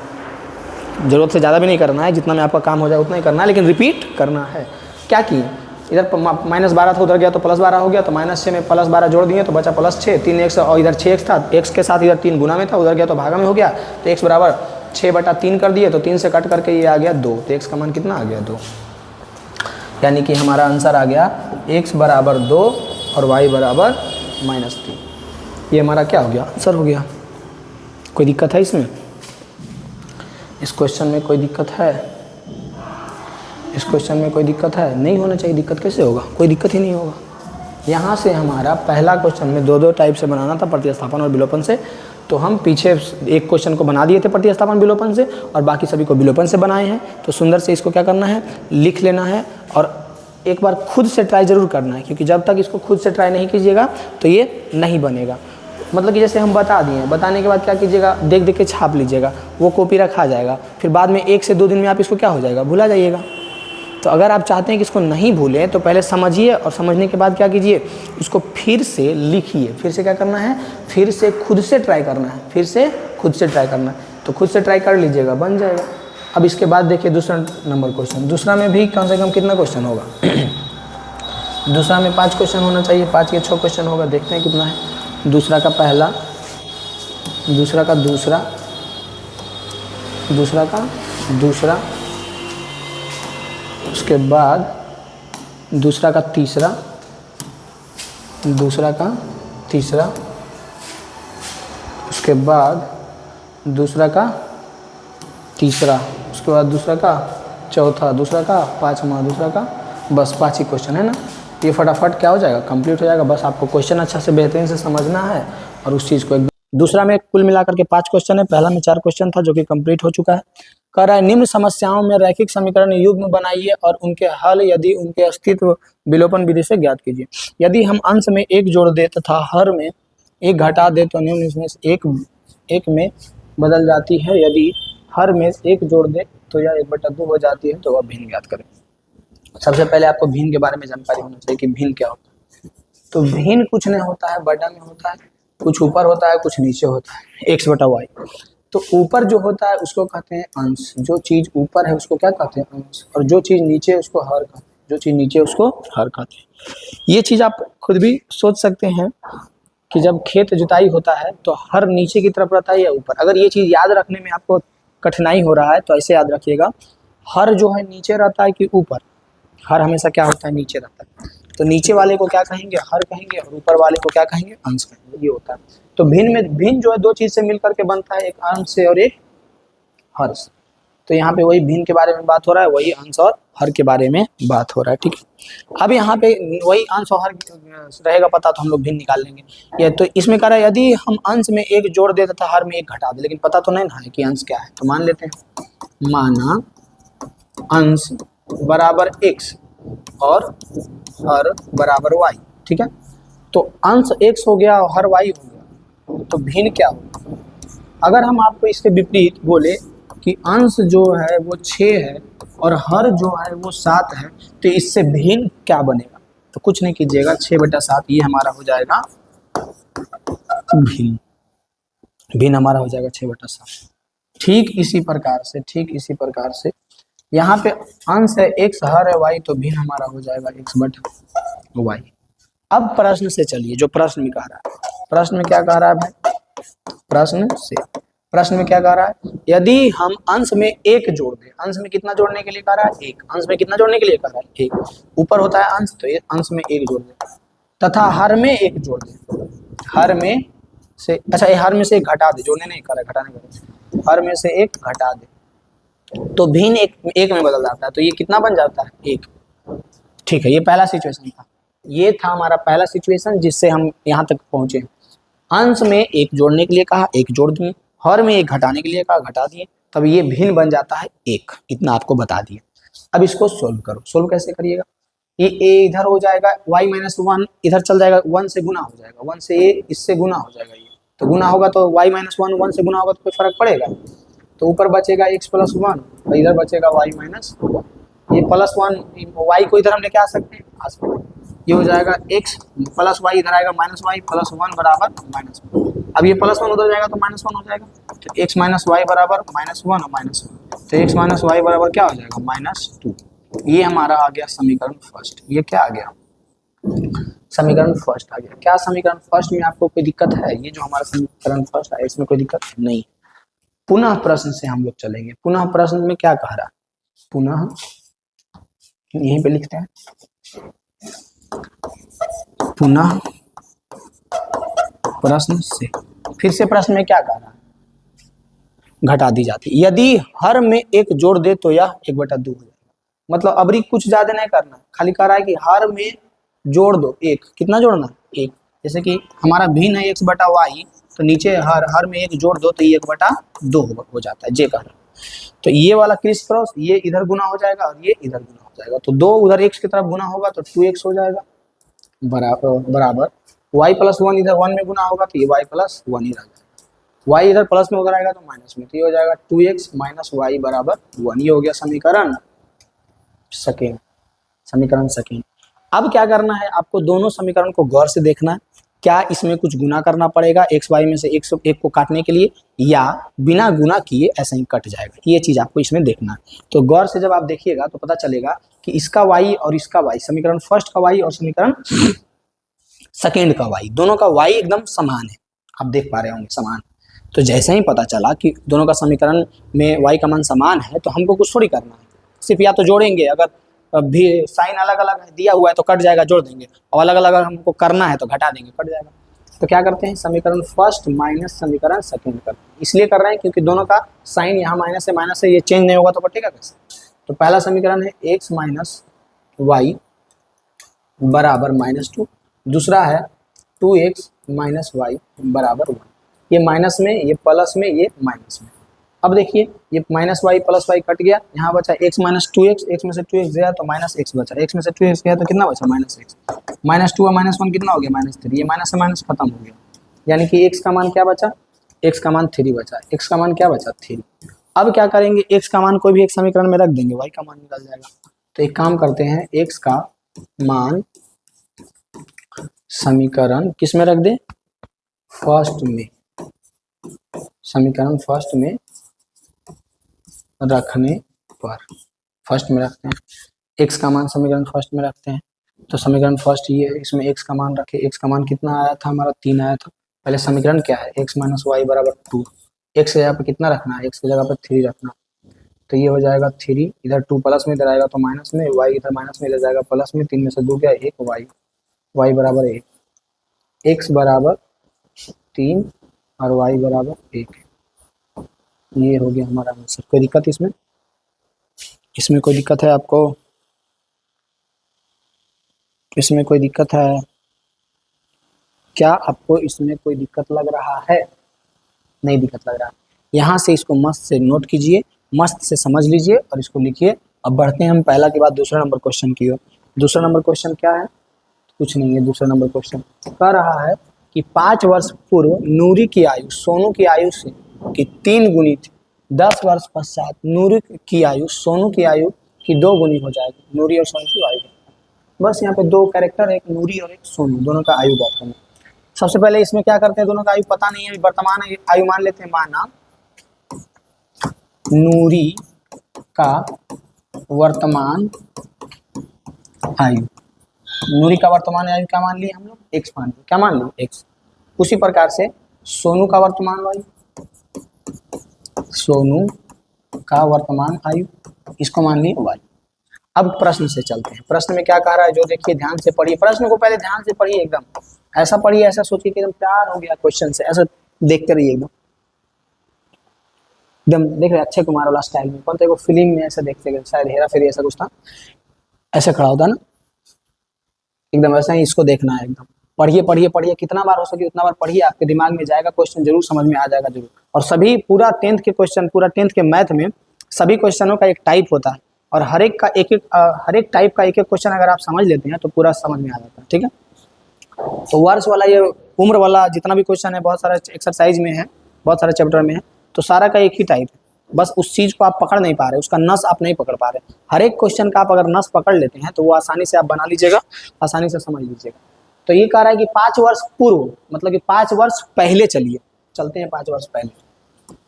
ज़रूरत से ज़्यादा भी नहीं करना है, जितना में आपका काम हो जाए उतना ही करना है, लेकिन रिपीट करना है। क्या किए? इधर -12 था, उधर गया तो +12 हो गया, तो -6 में +12 जोड़ दिए तो बचा +6, 3x, और इधर 6x था, x के साथ इधर 3 गुना में था, उधर गया तो भागा में हो गया, तो x बराबर 6/3 कर दिए, तो 3 से कट करके ये आ गया 2, तो x का मान कितना आ गया? 2। यानी कि हमारा आंसर आ गया x बराबर 2 और y बराबर -3। ये हमारा क्या हो गया? आंसर हो गया। कोई दिक्कत है इसमें? इस क्वेश्चन में कोई दिक्कत है? इस क्वेश्चन में कोई दिक्कत है? नहीं होना चाहिए। दिक्कत कैसे होगा? कोई दिक्कत ही नहीं होगा। यहाँ से हमारा पहला क्वेश्चन में दो टाइप से बनाना था, प्रतिस्थापन और विलोपन से। तो हम पीछे एक क्वेश्चन को बना दिए थे प्रतिस्थापन विलोपन से, और बाकी सभी को विलोपन से बनाए हैं। तो सुंदर से इसको क्या करना है? लिख लेना है, और एक बार खुद से ट्राई ज़रूर करना है, क्योंकि जब तक इसको खुद से ट्राई नहीं कीजिएगा तो ये नहीं बनेगा। मतलब कि जैसे हम बता दिए, बताने के बाद क्या कीजिएगा? देख देख के छाप लीजिएगा, वो कॉपी रखा जाएगा। फिर बाद में 1 से 2 दिन में आप इसको क्या हो जाएगा? भुला जाइएगा। तो अगर आप चाहते हैं कि इसको नहीं भूलें तो पहले समझिए, और समझने के बाद क्या कीजिए? उसको फिर से लिखिए। फिर से क्या करना है? फिर से खुद से ट्राई करना है, फिर से खुद से ट्राई करना है। तो खुद से ट्राई कर लीजिएगा, बन जाएगा। अब इसके बाद देखिए दूसरा नंबर क्वेश्चन। दूसरा में भी कम से कम कितना क्वेश्चन होगा? दूसरा में 5 क्वेश्चन होना चाहिए, 5 के 6 क्वेश्चन होगा। देखते हैं कितना है। दूसरा का पहला, दूसरा का दूसरा, दूसरा का दूसरा, उसके बाद दूसरा का तीसरा, दूसरा का तीसरा, उसके बाद दूसरा का तीसरा, उसके बाद दूसरा का चौथा, दूसरा का पाँचवा, दूसरा का, बस 5 ही क्वेश्चन है ना। ये फटाफट क्या हो जाएगा? कंप्लीट हो जाएगा। बस आपको क्वेश्चन अच्छा से बेहतरीन से समझना है और उस चीज़ को एकदम। दूसरा में कुल मिलाकर के 5 क्वेश्चन है, पहला में 4 क्वेश्चन था जो कि कंप्लीट हो चुका है। कह रहा है निम्न समस्याओं में रैखिक समीकरण युग्म बनाइए और उनके हल यदि उनके अस्तित्व विलोपन विधि से ज्ञात कीजिए। यदि हम अंश में 1 जोड़ दे तथा हर में 1 घटा दे तो निम्न इसमें से एक में बदल जाती है। यदि हर में 1 जोड़ दे तो यह 1/2 हो जाती है। तो वह भिन्न ज्ञात करें। सबसे पहले आपको भिन्न के बारे में जानकारी होना चाहिए कि भिन्न क्या होता है। तो भिन्न कुछ नहीं होता है, बटा में होता है, कुछ ऊपर होता है, कुछ नीचे होता है, x/y। तो ऊपर जो होता है उसको कहते हैं अंश, जो चीज़ ऊपर है उसको क्या कहते हैं? अंश। और जो चीज़ नीचे है उसको हर कहते हैं, जो चीज़ नीचे उसको हर कहते हैं। ये चीज़ आप खुद भी सोच सकते हैं कि जब खेत जुताई होता है तो हर नीचे की तरफ रहता है या ऊपर। अगर ये चीज़ याद रखने में आपको कठिनाई हो रहा है तो ऐसे याद रखिएगा, हर जो है नीचे रहता है कि ऊपर? हर हमेशा क्या होता है? नीचे रहता है। तो नीचे वाले को क्या कहेंगे? हर कहेंगे, और ऊपर वाले को क्या कहेंगे? अंश कहेंगे। ये होता है। तो भिन्न में भिन्न जो है 2 चीज़ से मिलकर के बनता है, एक अंश से और एक हर से। तो यहाँ पे वही भिन्न के बारे में बात हो रहा है, वही अंश और हर के बारे में बात हो रहा है। ठीक है। अब यहाँ पे वही अंश और हर रहेगा पता तो हम लोग भिन्न निकाल लेंगे। ये तो इसमें कह रहा है यदि हम अंश में 1 जोड़ दे तथा हर में 1 घटा दे, लेकिन पता तो नहीं ना है कि अंश क्या है। तो मान लेते हैं, माना अंश बराबर x और हर बराबर y। ठीक है। तो अंश x हो गया और हर y हो गया, तो भिन्न क्या होगा? अगर हम आपको इसके विपरीत बोले कि अंश जो है वो 6 है और हर जो है वो 7 है, तो इससे भिन्न क्या बनेगा? तो कुछ नहीं कीजिएगा, 6/7 ये हमारा हो जाएगा भिन्न। भिन्न हमारा हो जाएगा 6/7। ठीक इसी प्रकार से यहाँ पे अंश है x, हर है y, तो भिन्न हमारा हो जाएगा x/y। अब प्रश्न से चलिए, जो प्रश्न में कह रहा है, प्रश्न में क्या कह रहा है भाई? प्रश्न में क्या कह रहा है? यदि हम अंश में 1 जोड़ दें, अंश में कितना जोड़ने के लिए कह रहा है? 1। अंश में कितना जोड़ने के लिए कह रहा है? 1। ऊपर होता है अंश, तो अंश में 1 जोड़ दें तथा हर में 1 जोड़ दें। हर में से, अच्छा ये हर में से 1 घटा दे, जोड़ने नहीं कर रहा है, घटाने कर, हर में से 1 घटा दे तो भिन्न एक में बदल जाता है। तो ये कितना बन जाता है? 1। ठीक है, ये पहला सिचुएशन था, ये था हमारा पहला सिचुएशन जिससे हम यहाँ तक पहुंचे। अंश में एक जोड़ने के लिए कहा, एक जोड़ दिए, हर में एक घटाने के लिए कहा, घटा दिए, तब ये भिन्न बन जाता है एक, इतना आपको बता दिया। अब इसको सोल्व करो, सोल्व कैसे करिएगा, ये a इधर हो जाएगा, y माइनस वन इधर चल जाएगा, 1 से गुना हो जाएगा, 1 से a इससे गुना हो जाएगा, ये तो गुना होगा तो y माइनस वन 1 से गुना होगा तो कोई फर्क पड़ेगा, तो ऊपर बचेगा x प्लस वन और इधर बचेगा y माइनस वन, ये प्लस वन y को इधर हम लेके आ सकते हैं, आ सकते हैं, ये हो जाएगा x प्लस वाई, इधर आएगा माइनस वाई, प्लस वन बराबर माइनस वन। अब ये प्लस वन उधर जाएगा तो माइनस वन हो जाएगा, तो x माइनस वाई बराबर माइनस वन और माइनस वन, तो x माइनस वाई बराबर क्या हो जाएगा माइनस टू। ये हमारा आ गया समीकरण फर्स्ट। ये क्या आ गया, समीकरण फर्स्ट आ गया। क्या समीकरण फर्स्ट में आपको कोई दिक्कत है, ये जो हमारा समीकरण फर्स्ट है इसमें कोई दिक्कत नहीं। पुनः प्रश्न से हम लोग चलेंगे। पुनः प्रश्न में क्या कह रहा है, पुनः यहीं पे लिखते हैं, पुनः प्रश्न से, फिर से प्रश्न में क्या कह रहा है, घटा दी जाती है। यदि हर में एक जोड़ दे तो यह 1/2 हो जाएगा। मतलब अबरी कुछ ज्यादा नहीं करना, खाली कह रहा है कि हर में जोड़ दो एक, कितना जोड़ना, एक। जैसे कि हमारा भिन्न है x/y, तो नीचे हर में एक जोड़ दो तो ये 1/2 हो जाता है, जे कह रहा है। तो ये वाला क्रिस क्रॉस, ये इधर गुना हो जाएगा और ये इधर गुना हो जाएगा, तो दो उधर x की तरफ गुना होगा तो 2x हो जाएगा, बराबर y प्लस वन इधर 1 में गुना होगा तो ये y प्लस वन ही रह जाएगा, y इधर प्लस में उधर आएगा तो माइनस में, तो ये हो जाएगा 2x माइनस वाई बराबर 1। ये हो गया समीकरण सेकेंड, समीकरण सेकेंड। अब क्या करना है, आपको दोनों समीकरण को गौर से देखना है, क्या इसमें कुछ गुना करना पड़ेगा x y में से एक को काटने के लिए, या बिना गुना किए ऐसे ही कट जाएगा, ये चीज आपको इसमें देखना है। तो गौर से जब आप देखिएगा तो पता चलेगा कि इसका y और इसका y, समीकरण फर्स्ट का y और समीकरण सेकेंड का y, दोनों का y एकदम समान है, आप देख पा रहे होंगे समान। तो जैसे ही पता चला कि दोनों का समीकरण में y का मान समान है तो हमको कुछ थोड़ी करना है, सिर्फ या तो जोड़ेंगे, अगर भी साइन अलग अलग दिया हुआ है तो कट जाएगा, जोड़ देंगे, और अलग अलग अगर हमको करना है तो घटा देंगे, कट जाएगा। तो क्या करते हैं, समीकरण फर्स्ट माइनस समीकरण सेकेंड करते हैं। इसलिए कर रहे हैं क्योंकि दोनों का साइन यहाँ माइनस से ये चेंज नहीं होगा तो कटेगा कैसे। तो पहला समीकरण है x माइनस वाई बराबर -2, दूसरा है 2x माइनस वाई बराबर 1। ये माइनस में, ये प्लस में, ये माइनस में। अब देखिए ये minus y plus y cut गया, यहाँ बचा x माइनस 2x, x में से 2x गया तो माइनस x बचा, x में से 2x गया तो कितना बचा -x, -2 और -1 कितना हो गया -3, ये माइनस से माइनस खत्म हो गया, यानी कि x का मान क्या बचा, x का मान 3 बचा, x का मान क्या बचा 3। अब क्या करेंगे, x का मान कोई भी एक समीकरण में रख देंगे, y का मान निकल जाएगा। तो एक काम करते हैं, x का मान समीकरण किस में रख दे, फर्स्ट में, समीकरण फर्स्ट में रखने पर, फर्स्ट में रखते हैं, x का मान समीकरण फर्स्ट में रखते हैं। तो समीकरण फर्स्ट ये है, इसमें x का मान रखे, x का मान कितना आया था हमारा 3 आया था। पहले समीकरण क्या है, x माइनस वाई बराबर 2, x की जगह पे कितना रखना है, x की जगह पे 3 रखना, तो ये हो जाएगा 3, इधर 2 प्लस में इधर आएगा तो माइनस में, y इधर माइनस में इधर जाएगा प्लस में, 3 में से 2 गया 1, y बराबर 1, x बराबर 3 और y बराबर 1। ये हो गया हमारा आंसर। कोई दिक्कत इसमें, इसमें कोई दिक्कत है आपको, इसमें कोई दिक्कत है क्या आपको, इसमें कोई दिक्कत लग रहा है, नहीं दिक्कत लग रहा है। यहाँ से इसको मस्त से नोट कीजिए, मस्त से समझ लीजिए और इसको लिखिए। अब बढ़ते हैं हम पहला के बाद दूसरा नंबर क्वेश्चन की ओर। दूसरा नंबर क्वेश्चन क्या है, कुछ नहीं है। दूसरा नंबर क्वेश्चन कह रहा है कि 5 वर्ष पूर्व नूरी की आयु सोनू की आयु से की 3 गुनी थी, 10 वर्ष पश्चात नूरी की आयु सोनू की आयु की 2 गुनी हो जाएगी। नूरी और सोनू की आयु, बस यहाँ पे 2 कैरेक्टर, एक नूरी और एक सोनू, दोनों का आयु बात करना। सबसे पहले इसमें क्या करते हैं, दोनों का आयु पता नहीं है, वर्तमान आयु मान लेते हैं, माना नूरी का वर्तमान आयु, नूरी का वर्तमान आयु क्या मान लिए हम लोग, x मान लिए, क्या मान लिए x। उसी प्रकार से सोनू का वर्तमान आयु, सोनू का वर्तमान आयु, इसको मान लिए y। अब प्रश्न से चलते हैं। प्रश्न में क्या कह रहा है, जो देखिए ध्यान से पढ़िए, प्रश्न को पहले ध्यान से पढ़िए, एकदम ऐसा पढ़िए, ऐसा सोचिए कि एकदम प्यार हो गया क्वेश्चन से, ऐसा देखते रहिए, एकदम एकदम देख रहे अक्षय कुमार वाला स्टाइल में, कौन सा फिल्म में ऐसा देखते गए, शायद हेरा फेरी ऐसा कुछ था, ऐसा खड़ा होता ना, एकदम वैसा ही इसको देखना है एकदम। पढ़िए पढ़िए पढ़िए, कितना बार हो सके उतना बार पढ़िए, आपके दिमाग में जाएगा, क्वेश्चन जरूर समझ में आ जाएगा जरूर। और सभी पूरा 10th के क्वेश्चन, पूरा 10th के मैथ में सभी क्वेश्चनों का एक टाइप होता है, और हर एक का हर एक टाइप का एक एक क्वेश्चन अगर आप समझ लेते हैं तो पूरा समझ में आ जाता है। ठीक है, तो वर्ष वाला, ये उम्र वाला जितना भी क्वेश्चन है, बहुत सारा एक्सरसाइज में है, बहुत सारे चैप्टर में है, तो सारा का एक ही टाइप है। बस उस चीज़ को आप पकड़ नहीं पा रहे, उसका नस आप नहीं पकड़ पा रहे। हर एक क्वेश्चन का आप अगर नस पकड़ लेते हैं तो वो आसानी से आप बना लीजिएगा, आसानी से समझ लीजिएगा। तो ये कह रहा है कि 5 वर्ष पूर्व, मतलब कि 5 वर्ष पहले, चलिए चलते हैं 5 वर्ष पहले।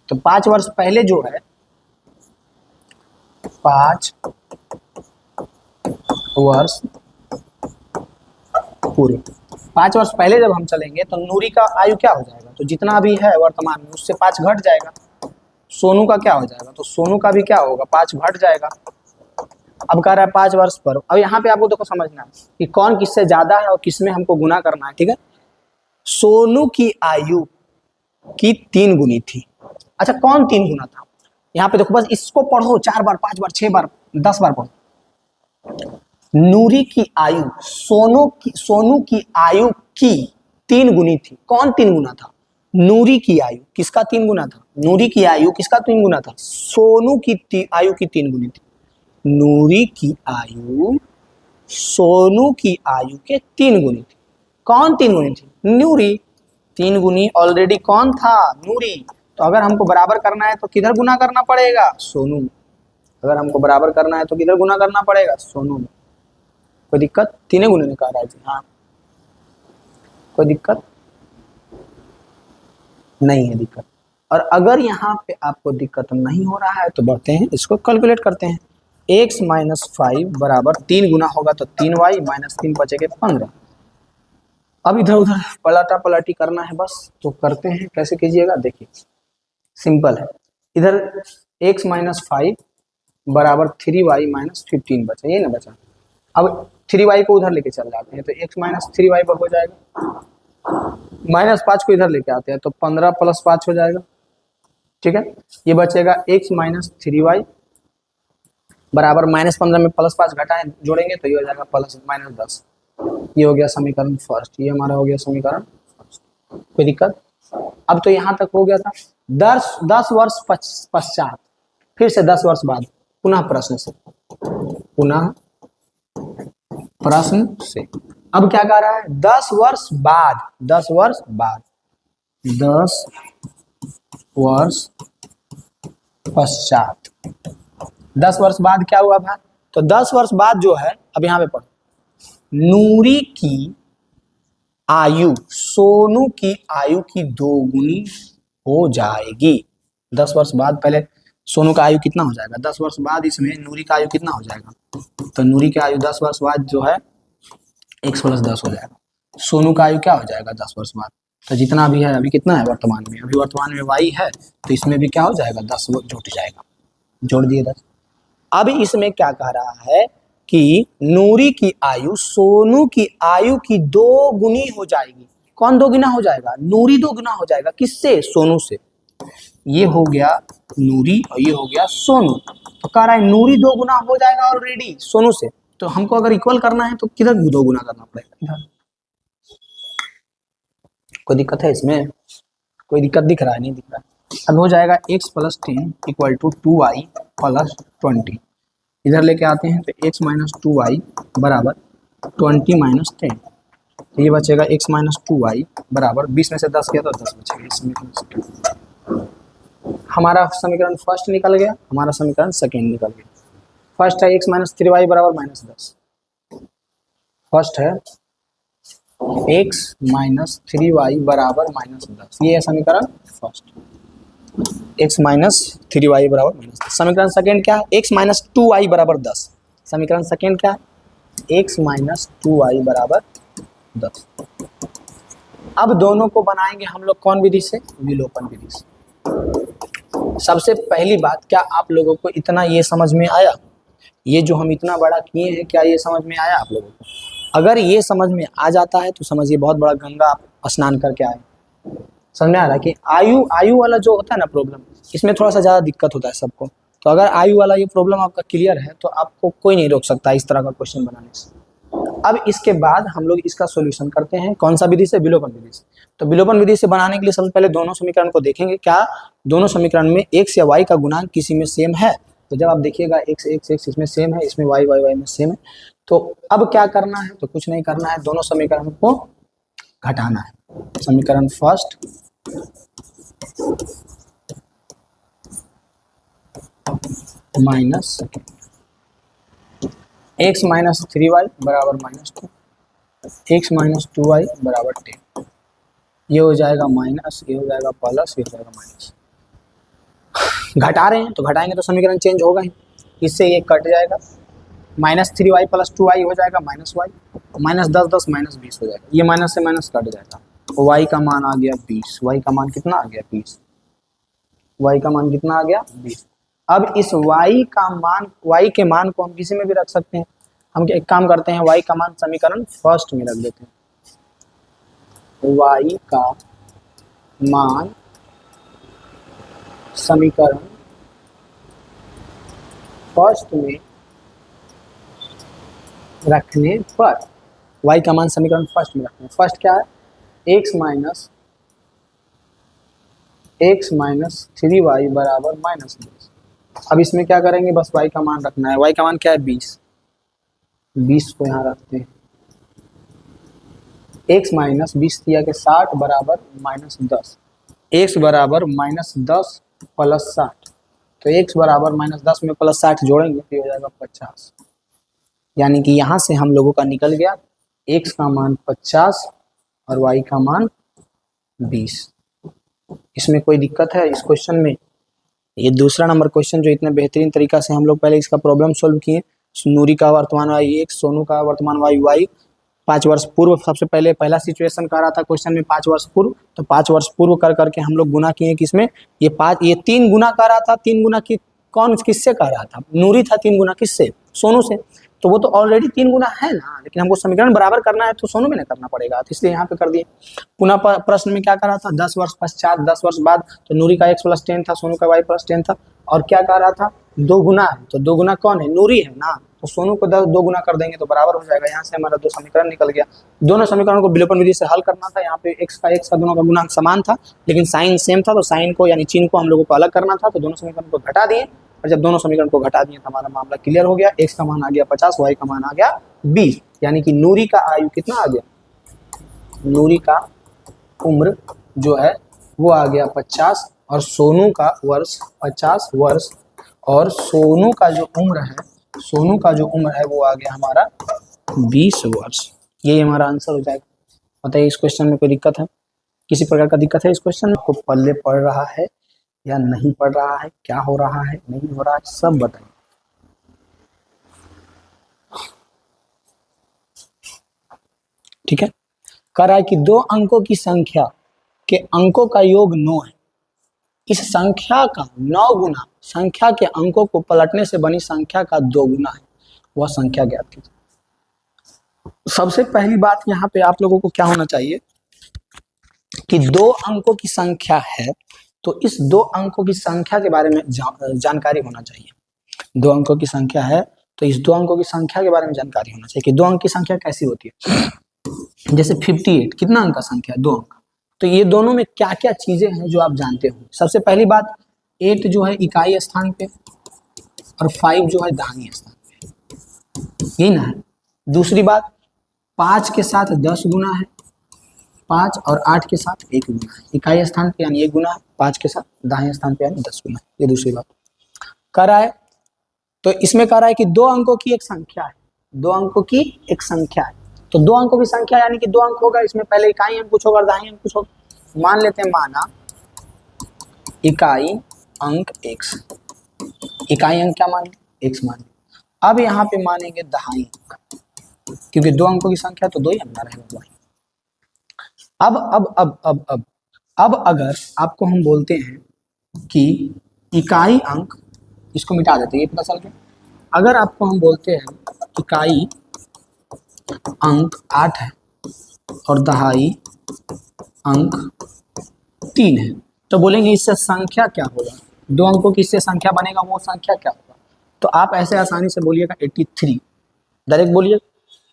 तो 5 वर्ष पहले जो है, 5 वर्ष पूर्व, 5 वर्ष पहले जब हम चलेंगे तो नूरी का आयु क्या हो जाएगा, तो जितना भी है वर्तमान में उससे 5 घट जाएगा। सोनू का क्या हो जाएगा, तो सोनू का भी क्या होगा, 5 घट जाएगा। अब कह रहा है 5 वर्ष पर। अब यहाँ पे आपको देखो समझना है कि कौन किससे ज्यादा है और किसमें हमको गुना करना है। ठीक है, सोनू की आयु की 3 गुनी थी। अच्छा, कौन 3 गुना था, यहाँ पे देखो, बस इसको पढ़ो 4 बार 5 बार 6 बार 10 बार पढ़ो। नूरी की आयु सोनू की आयु की 3 गुनी थी। कौन 3 गुना था, नूरी की आयु। किसका 3 गुना था, नूरी की आयु किसका 3 गुना था, सोनू की आयु की 3 गुनी थी। नूरी की आयु सोनू की आयु के 3 गुनी थी। कौन 3 गुनी थी, नूरी। 3 गुनी ऑलरेडी कौन था, नूरी। तो अगर हमको बराबर करना है तो किधर गुना करना पड़ेगा, सोनू। अगर हमको बराबर करना है तो किधर गुना करना पड़ेगा, सोनू में। कोई दिक्कत, 3 गुने ने कहा रहा है जी, हाँ कोई दिक्कत नहीं है, दिक्कत। और अगर यहाँ पे आपको दिक्कत नहीं हो रहा है तो बढ़ते हैं, इसको कैलकुलेट करते हैं। x माइनस 5 बराबर 3 गुना होगा तो 3y माइनस 3 बचेगा 15। अब इधर उधर पलटा पलटी करना है बस, तो करते हैं। कैसे कीजिएगा, देखिए सिंपल है। इधर x माइनस 5 बराबर 3y माइनस 15 बचा, ये ना बचा। अब 3y को उधर लेके चल जाते हैं तो x माइनस 3y पर हो जाएगा। माइनस 5 को इधर लेके आते हैं तो 15 प्लस 5 हो जाएगा। ठीक है, ये बचेगा x माइनस 3y बराबर माइनस 15 में प्लस 5 घटाएं जोड़ेंगे तो ये हो जाएगा प्लस माइनस 10। ये हो गया समीकरण फर्स्ट, ये हमारा हो गया समीकरण फर्स्ट। कोई दिक्कत, अब तो यहाँ तक हो गया था। 10 वर्ष पश्चात, फिर से 10 वर्ष बाद, पुनः प्रश्न से, पुनः प्रश्न से। अब क्या कह रहा है, 10 वर्ष बाद, 10 वर्ष बाद, 10 वर्ष पश्चात। 10 वर्ष बाद क्या हुआ भाई, तो 10 वर्ष बाद जो है, अब यहाँ पे पढ़ो, नूरी की आयु सोनू की आयु की 2 गुनी हो जाएगी। 10 वर्ष बाद, पहले सोनू का आयु कितना हो जाएगा, 10 वर्ष बाद इसमें नूरी का आयु कितना हो जाएगा, तो नूरी की आयु 10 वर्ष बाद जो है x प्लस 10 हो जाएगा। सोनू का आयु क्या हो जाएगा 10 वर्ष बाद, तो जितना भी है, अभी कितना है वर्तमान में, अभी वर्तमान में y है, तो इसमें भी क्या हो जाएगा, 10 जुट जाएगा, जोड़ दिए 10। अब इसमें क्या कह रहा है कि नूरी की आयु सोनू की आयु की 2 गुनी हो जाएगी। कौन 2 गुना हो जाएगा, नूरी 2 गुना हो जाएगा, किससे, सोनू से। ये हो गया नूरी और ये हो गया सोनू। तो कह रहा है नूरी 2 गुना हो जाएगा ऑलरेडी सोनू से, तो हमको अगर इक्वल करना है तो किधर 2 गुना करना पड़ेगा, इधर। कोई दिक्कत है इसमें, कोई दिक्कत दिख रहा है, नहीं दिख रहा है। अब हो जाएगा x plus 10 equal to 2y plus 20। इधर लेके आते हैं तो x माइनस 2y बराबर 20 माइनस 10। तो ये बचेगा x माइनस 2y बराबर 20 में से 10 किया तो 10 बचेगा। इसमें हमारा समीकरण फर्स्ट निकल गया, हमारा समीकरण सेकेंड निकल गया। फर्स्ट है x माइनस 3y बराबर माइनस 10। फर्स्ट है x माइनस 3y बराबर माइनस 10, ये है समीकरण फर्स्ट। x माइनस 3y बराबर माइनस 10। समीकरण सेकेंड क्या है, x माइनस 2y बराबर 10। समीकरण सेकेंड क्या है, x माइनस 2y बराबर 10। अब दोनों को बनाएंगे हम लोग कौन विधि से, विलोपन विधि से। सबसे पहली बात, क्या आप लोगों को इतना ये समझ में आया, ये जो हम इतना बड़ा किए हैं, क्या ये समझ में आया आप लोगों को? अगर ये समझ में आ जाता है तो समझिए बहुत बड़ा गंगा आप स्नान करके आए। समझ में आ रहा है कि आयु वाला जो होता है ना प्रॉब्लम, इसमें थोड़ा सा ज़्यादा दिक्कत होता है सबको। तो अगर आयु वाला ये प्रॉब्लम आपका क्लियर है तो आपको कोई नहीं रोक सकता इस तरह का क्वेश्चन बनाने से। अब इसके बाद हम लोग इसका सॉल्यूशन करते हैं, कौन सा विधि से, विलोपन विधि से। तो विलोपन विधि से बनाने के लिए सबसे पहले दोनों समीकरण को देखेंगे, क्या दोनों समीकरण में x या y का गुणांक किसी में सेम है। तो जब आप देखिएगा x इसमें सेम है, इसमें y में सेम है, तो अब क्या करना है, तो कुछ नहीं करना है, दोनों समीकरण को घटाना है। समीकरण first minus second, x minus 3y बराबर -2, x माइनस 2y बराबर 10। ये हो जाएगा माइनस, ये हो जाएगा प्लस, ये हो जाएगा माइनस। घटा रहे हैं तो घटाएंगे तो समीकरण चेंज होगा ही, इससे ये कट जाएगा, -3y प्लस 2y हो जाएगा -y, -10 -20 हो जाएगा, ये माइनस से माइनस कट जाएगा, y का मान आ गया 20, y का मान कितना आ गया 20, y का मान कितना आ गया 20। अब इस y का मान, y के मान को हम किसी में भी रख सकते हैं, हम एक काम करते हैं, y का मान समीकरण फर्स्ट में रख देते हैं, y का मान समीकरण फर्स्ट में रखने पर, y का मान समीकरण फर्स्ट में रखने, फर्स्ट क्या है, x माइनस 3y बराबर -20। अब इसमें क्या करेंगे, बस y का मान रखना है, y का मान क्या है 20 को यहाँ रखते हैं, x माइनस 20 दिया के 60 बराबर -10, x बराबर -10 प्लस 60, तो x बराबर -10 में प्लस 60 जोड़ेंगे तो हो जाएगा 50, यानी कि यहाँ से हम लोगों का निकल गया x का मान 50 और y का मान 20। इसमें कोई दिक्कत है इस क्वेश्चन में? ये दूसरा नंबर क्वेश्चन जो इतने बेहतरीन तरीका से हम लोग पहले इसका प्रॉब्लम सॉल्व किए, नूरी का वर्तमान वायु x, सोनू का वर्तमान वायु y, 5 वर्ष पूर्व, सबसे पहले पहला सिचुएशन कह रहा था क्वेश्चन में 5 वर्ष पूर्व, तो 5 वर्ष पूर्व कर करके हम लोग गुना किए किसमें, ये 3 गुना कर रहा था, 3 गुना की कौन किससे कर रहा था, नूरी था, 3 गुना किससे, सोनू से, तो वो तो ऑलरेडी 3 गुना है ना, लेकिन हमको समीकरण बराबर करना है तो सोनू में ना करना पड़ेगा, तो इसलिए यहाँ पे कर दिए। पुनः प्रश्न में क्या करा था, 10 वर्ष पश्चात, 10 वर्ष बाद, तो नूरी का x प्लस 10 था, सोनू का y प्लस 10 था, और क्या कह रहा था 2 गुना है, तो 2 गुना कौन है, नूरी है ना, तो सोनू को 2 गुना कर देंगे तो बराबर हो जाएगा, यहाँ से हमारा 2 समीकरण निकल गया। दोनों समीकरणों को विलोपन विधि से हल करना था, यहाँ पे x का दोनों का गुणांक समान था, लेकिन साइन सेम था, तो साइन को यानी चिन्ह को हम लोगों को अलग करना था, तो दोनों समीकरण को घटा दिए, और जब दोनों समीकरण को घटा दिए तो हमारा मामला क्लियर हो गया, x का मान आ गया 50, y का मान आ गया 20, यानी कि नूरी का आयु कितना आ गया, नूरी का उम्र जो है वो आ गया 50, और सोनू का वर्ष 50 वर्ष, और सोनू का जो उम्र है वो आ गया हमारा 20 वर्ष। ये हमारा आंसर हो जाएगा। बताइए इस क्वेश्चन में कोई दिक्कत है, किसी प्रकार का दिक्कत है इस क्वेश्चन में? आपको पल्ले पड़ रहा है या नहीं पड़ रहा है, क्या हो रहा है नहीं हो रहा है, सब बताइए। ठीक है, कह रहा है कि 2 अंकों की संख्या के अंकों का योग 9 है, इस संख्या का 9 गुना संख्या के अंकों को पलटने से बनी संख्या का 2 गुना है, वह संख्या ज्ञात कीजिए। सबसे पहली बात यहाँ पे आप लोगों को क्या होना चाहिए कि 2 अंकों की संख्या है, तो इस 2 अंकों की संख्या के बारे में जानकारी होना चाहिए। 2 अंकों की संख्या है तो इस 2 अंकों की संख्या के बारे में जानकारी होना चाहिए कि 2 अंक की संख्या कैसी होती है। जैसे 58 कितना अंक का संख्या है, 2 अंक, तो ये दोनों में क्या क्या चीजें हैं जो आप जानते हो। सबसे पहली बात, 8 जो है इकाई स्थान पे और 5 जो है दहाई स्थान पे, यही ना है। दूसरी बात, 5 के साथ 10 गुना है, 5 और 8 के साथ 1 गुना है, इकाई स्थान पे यानी 1 गुना है, 5 के साथ दाहिने स्थान पे यानी 10 गुना, ये दूसरी बात कर रहा है। तो इसमें कह रहा है कि 2 अंकों की एक संख्या है, 2 अंकों की एक संख्या है, तो 2 अंकों की संख्या यानी कि 2 अंक होगा, इसमें पहले इकाई अंक पूछोगा और दाहिने अंक पूछोगा। मान लेते हैं, माना इकाई अंक x, इकाई अंक क्या माने x माने। अब यहाँ पे मानेंगे दहाई अंक, क्योंकि 2 अंकों की संख्या तो 2 ही अंक रहेगा दहाई। अब अगर आपको हम बोलते हैं कि इकाई अंक, इसको मिटा देते हैं, ये पता चल गया। अगर आपको हम बोलते हैं इकाई अंक 8 है और दहाई अंक 3 है, तो बोलेंगे इससे संख्या क्या होगा, 2 अंकों की इससे संख्या बनेगा, वो संख्या क्या होगा। तो आप ऐसे आसानी से बोलिएगा 83, डायरेक्ट बोलिए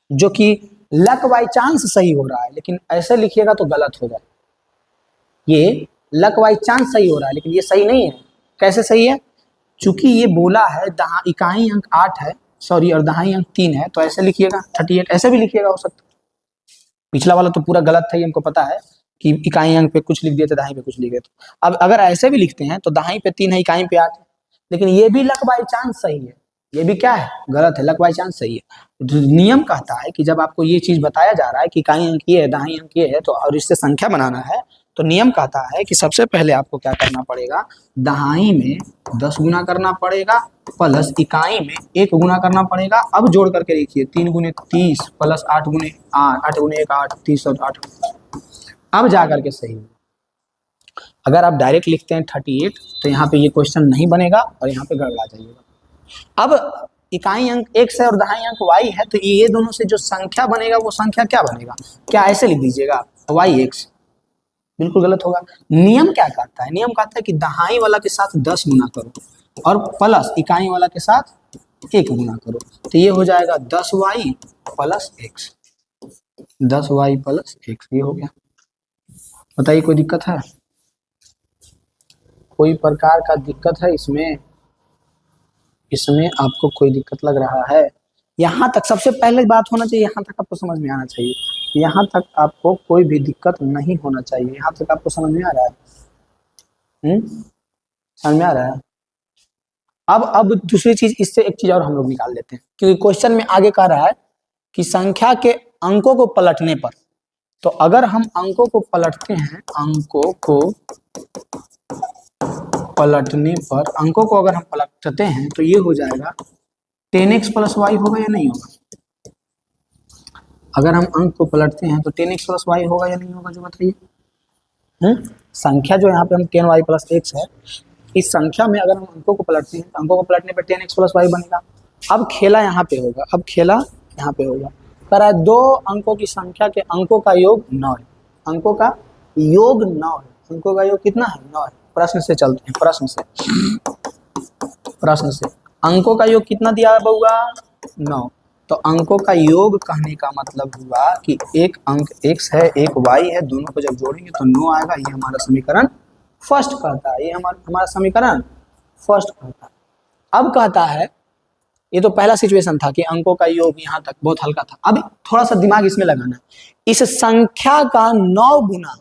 जो कि लक बाई चांस सही हो रहा है, लेकिन ऐसे लिखिएगा तो गलत हो जाए। ये लक बाई चांस सही हो रहा है, लेकिन ये सही नहीं है। कैसे सही है? चूंकि ये बोला है इकाई अंक 8 है, सॉरी, और दहाई अंक 3 है, तो ऐसे लिखिएगा 38, ऐसे भी लिखिएगा, हो सकता है। पिछला वाला तो पूरा गलत था, ये हमको पता है कि इकाई अंक पे कुछ लिख दिए थे, दहाई पे कुछ लिख दिए थे। अब अगर ऐसे भी लिखते हैं तो दहाई पे 3 है, इकाई पे 8 है, लेकिन ये भी लक बाई चांस सही है, ये भी क्या है? गलत है, लक बाई चांस सही है। तो नियम कहता है कि जब आपको ये चीज बताया जा रहा है कि इकाई अंक ये है, दहाई अंक ये है, तो और इससे संख्या बनाना है, तो नियम कहता है कि सबसे पहले आपको क्या करना पड़ेगा, दहाई में 10 गुना करना पड़ेगा प्लस इकाई में 1 गुना करना पड़ेगा। अब जोड़ करके लिखिए 3 गुने 30 प्लस 8 गुने 8 गुने 1 8, 30 और 8, अब जा करके सही। अगर आप डायरेक्ट लिखते हैं 38 तो यहाँ पे ये क्वेश्चन नहीं बनेगा और यहाँ पे गड़बड़ा जाइएगा। अब इकाई अंक x है और दहाई अंक y है, तो ये दोनों से जो संख्या बनेगा वो संख्या क्या बनेगा? क्या ऐसे लिख दीजिएगा yx? बिल्कुल गलत होगा। नियम क्या कहता है? नियम कहता है कि दहाई वाला के साथ 10 गुना करो और प्लस इकाई वाला के साथ 1 गुना करो, तो ये हो जाएगा 10y plus x, 10y plus x, ये हो गया। बताइए कोई दिक्कत है? कोई प्रकार का दिक्कत है इसमें? इसमें आपको कोई दिक्कत लग रहा है? यहाँ तक सबसे पहले बात होना चाहिए, यहाँ तक आपको समझ में आना चाहिए, यहाँ तक आपको कोई भी दिक्कत नहीं होना चाहिए। यहाँ तक आपको समझ में आ रहा है? समझ में आ रहा है? अब दूसरी चीज, इससे एक चीज और हम लोग निकाल लेते हैं, क्योंकि क्वेश्चन में आगे कह रहा है कि संख्या के अंकों को पलटने पर, तो अगर हम अंकों को पलटते हैं, अंकों को पलटने पर, अंकों को अगर हम पलटते हैं तो ये हो जाएगा 10x प्लस वाई होगा या नहीं होगा? अगर हम अंक को पलटते हैं तो 10x प्लस वाई होगा या नहीं होगा, जो बताइए। संख्या जो यहाँ पे हम 10y प्लस x है, इस संख्या में अगर हम अंकों को पलटते हैं तो अंकों को पलटने पर 10x प्लस वाई बनेगा। अब खेला यहाँ पे होगा, अब खेला यहाँ पे होगा। कह रहा है 2 अंकों की संख्या के अंकों का योग 9 है, अंकों का योग 9 है, अंकों का योग कितना है? 9 है। प्रश्न से चलते हैं, प्रश्न से अंकों का योग कितना दिया है बउआ? 9। तो अंकों का योग कहने का मतलब हुआ कि एक अंक x है, एक y है, दोनों को जब जोड़ेंगे तो 9 आएगा। ये हमारा समीकरण फर्स्ट कहता है, ये हमारा समीकरण फर्स्ट कहता है। अब कहता है, ये तो पहला सिचुएशन था कि अंकों का योग, यहाँ तक बहुत हल्का था। अब थोड़ा सा दिमाग इसमें लगाना, इस संख्या का 9 गुना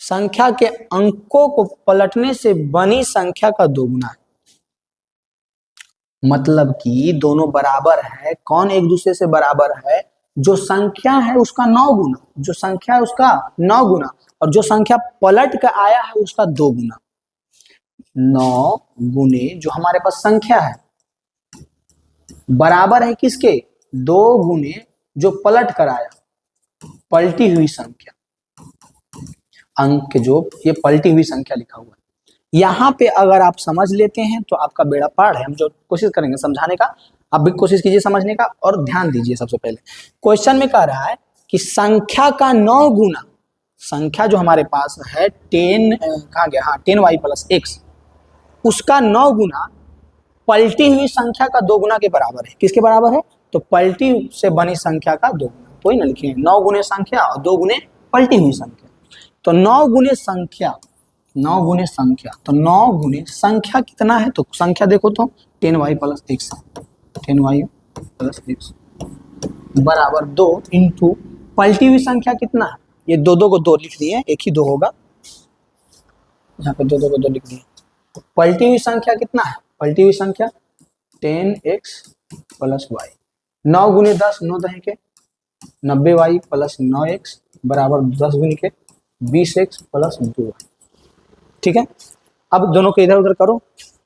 संख्या के अंकों को पलटने से बनी संख्या का 2 गुना है। मतलब कि दोनों बराबर है। कौन एक दूसरे से बराबर है? जो संख्या है उसका 9 गुना, जो संख्या है उसका 9 गुना, और जो संख्या पलट कर आया है उसका 2 गुना। 9 गुने जो हमारे पास संख्या है बराबर है किसके? 2 गुने जो पलट कर आया, पलटी हुई संख्या, अंक जो ये पलटी हुई संख्या लिखा हुआ है। यहाँ पे अगर आप समझ लेते हैं तो आपका बेड़ा पार है। हम जो कोशिश करेंगे समझाने का, आप भी कोशिश कीजिए समझने का, और ध्यान दीजिए। सबसे पहले क्वेश्चन में कह रहा है कि संख्या का 9 गुना, संख्या जो हमारे पास है 10, कहाँ गया, हाँ 10y प्लस x, उसका 9 गुना पलटी हुई संख्या का 2 गुना के बराबर है। किसके बराबर है? तो पलटी से बनी संख्या का 2 गुना। कोई ना लिखिए 9 गुने संख्या और 2 गुने पलटी हुई संख्या। तो 9 गुने संख्या, 9 गुने संख्या, तो 9 गुने संख्या कितना है? तो संख्या देखो तो 10y plus x, 10y plus x बराबर 2 इंटू पलटी हुई संख्या कितना है? ये 2 को 2 लिख दिए, एक ही 2 होगा, यहाँ पे 2 को 2 लिख दिए। पलटी हुई संख्या कितना है? पलटी हुई संख्या 10x प्लस y, 9 गुने 10, 9 दहे के 90y प्लस 9x बराबर 10 गुने के 20x प्लस 2y। ठीक है, अब दोनों को इधर उधर करो,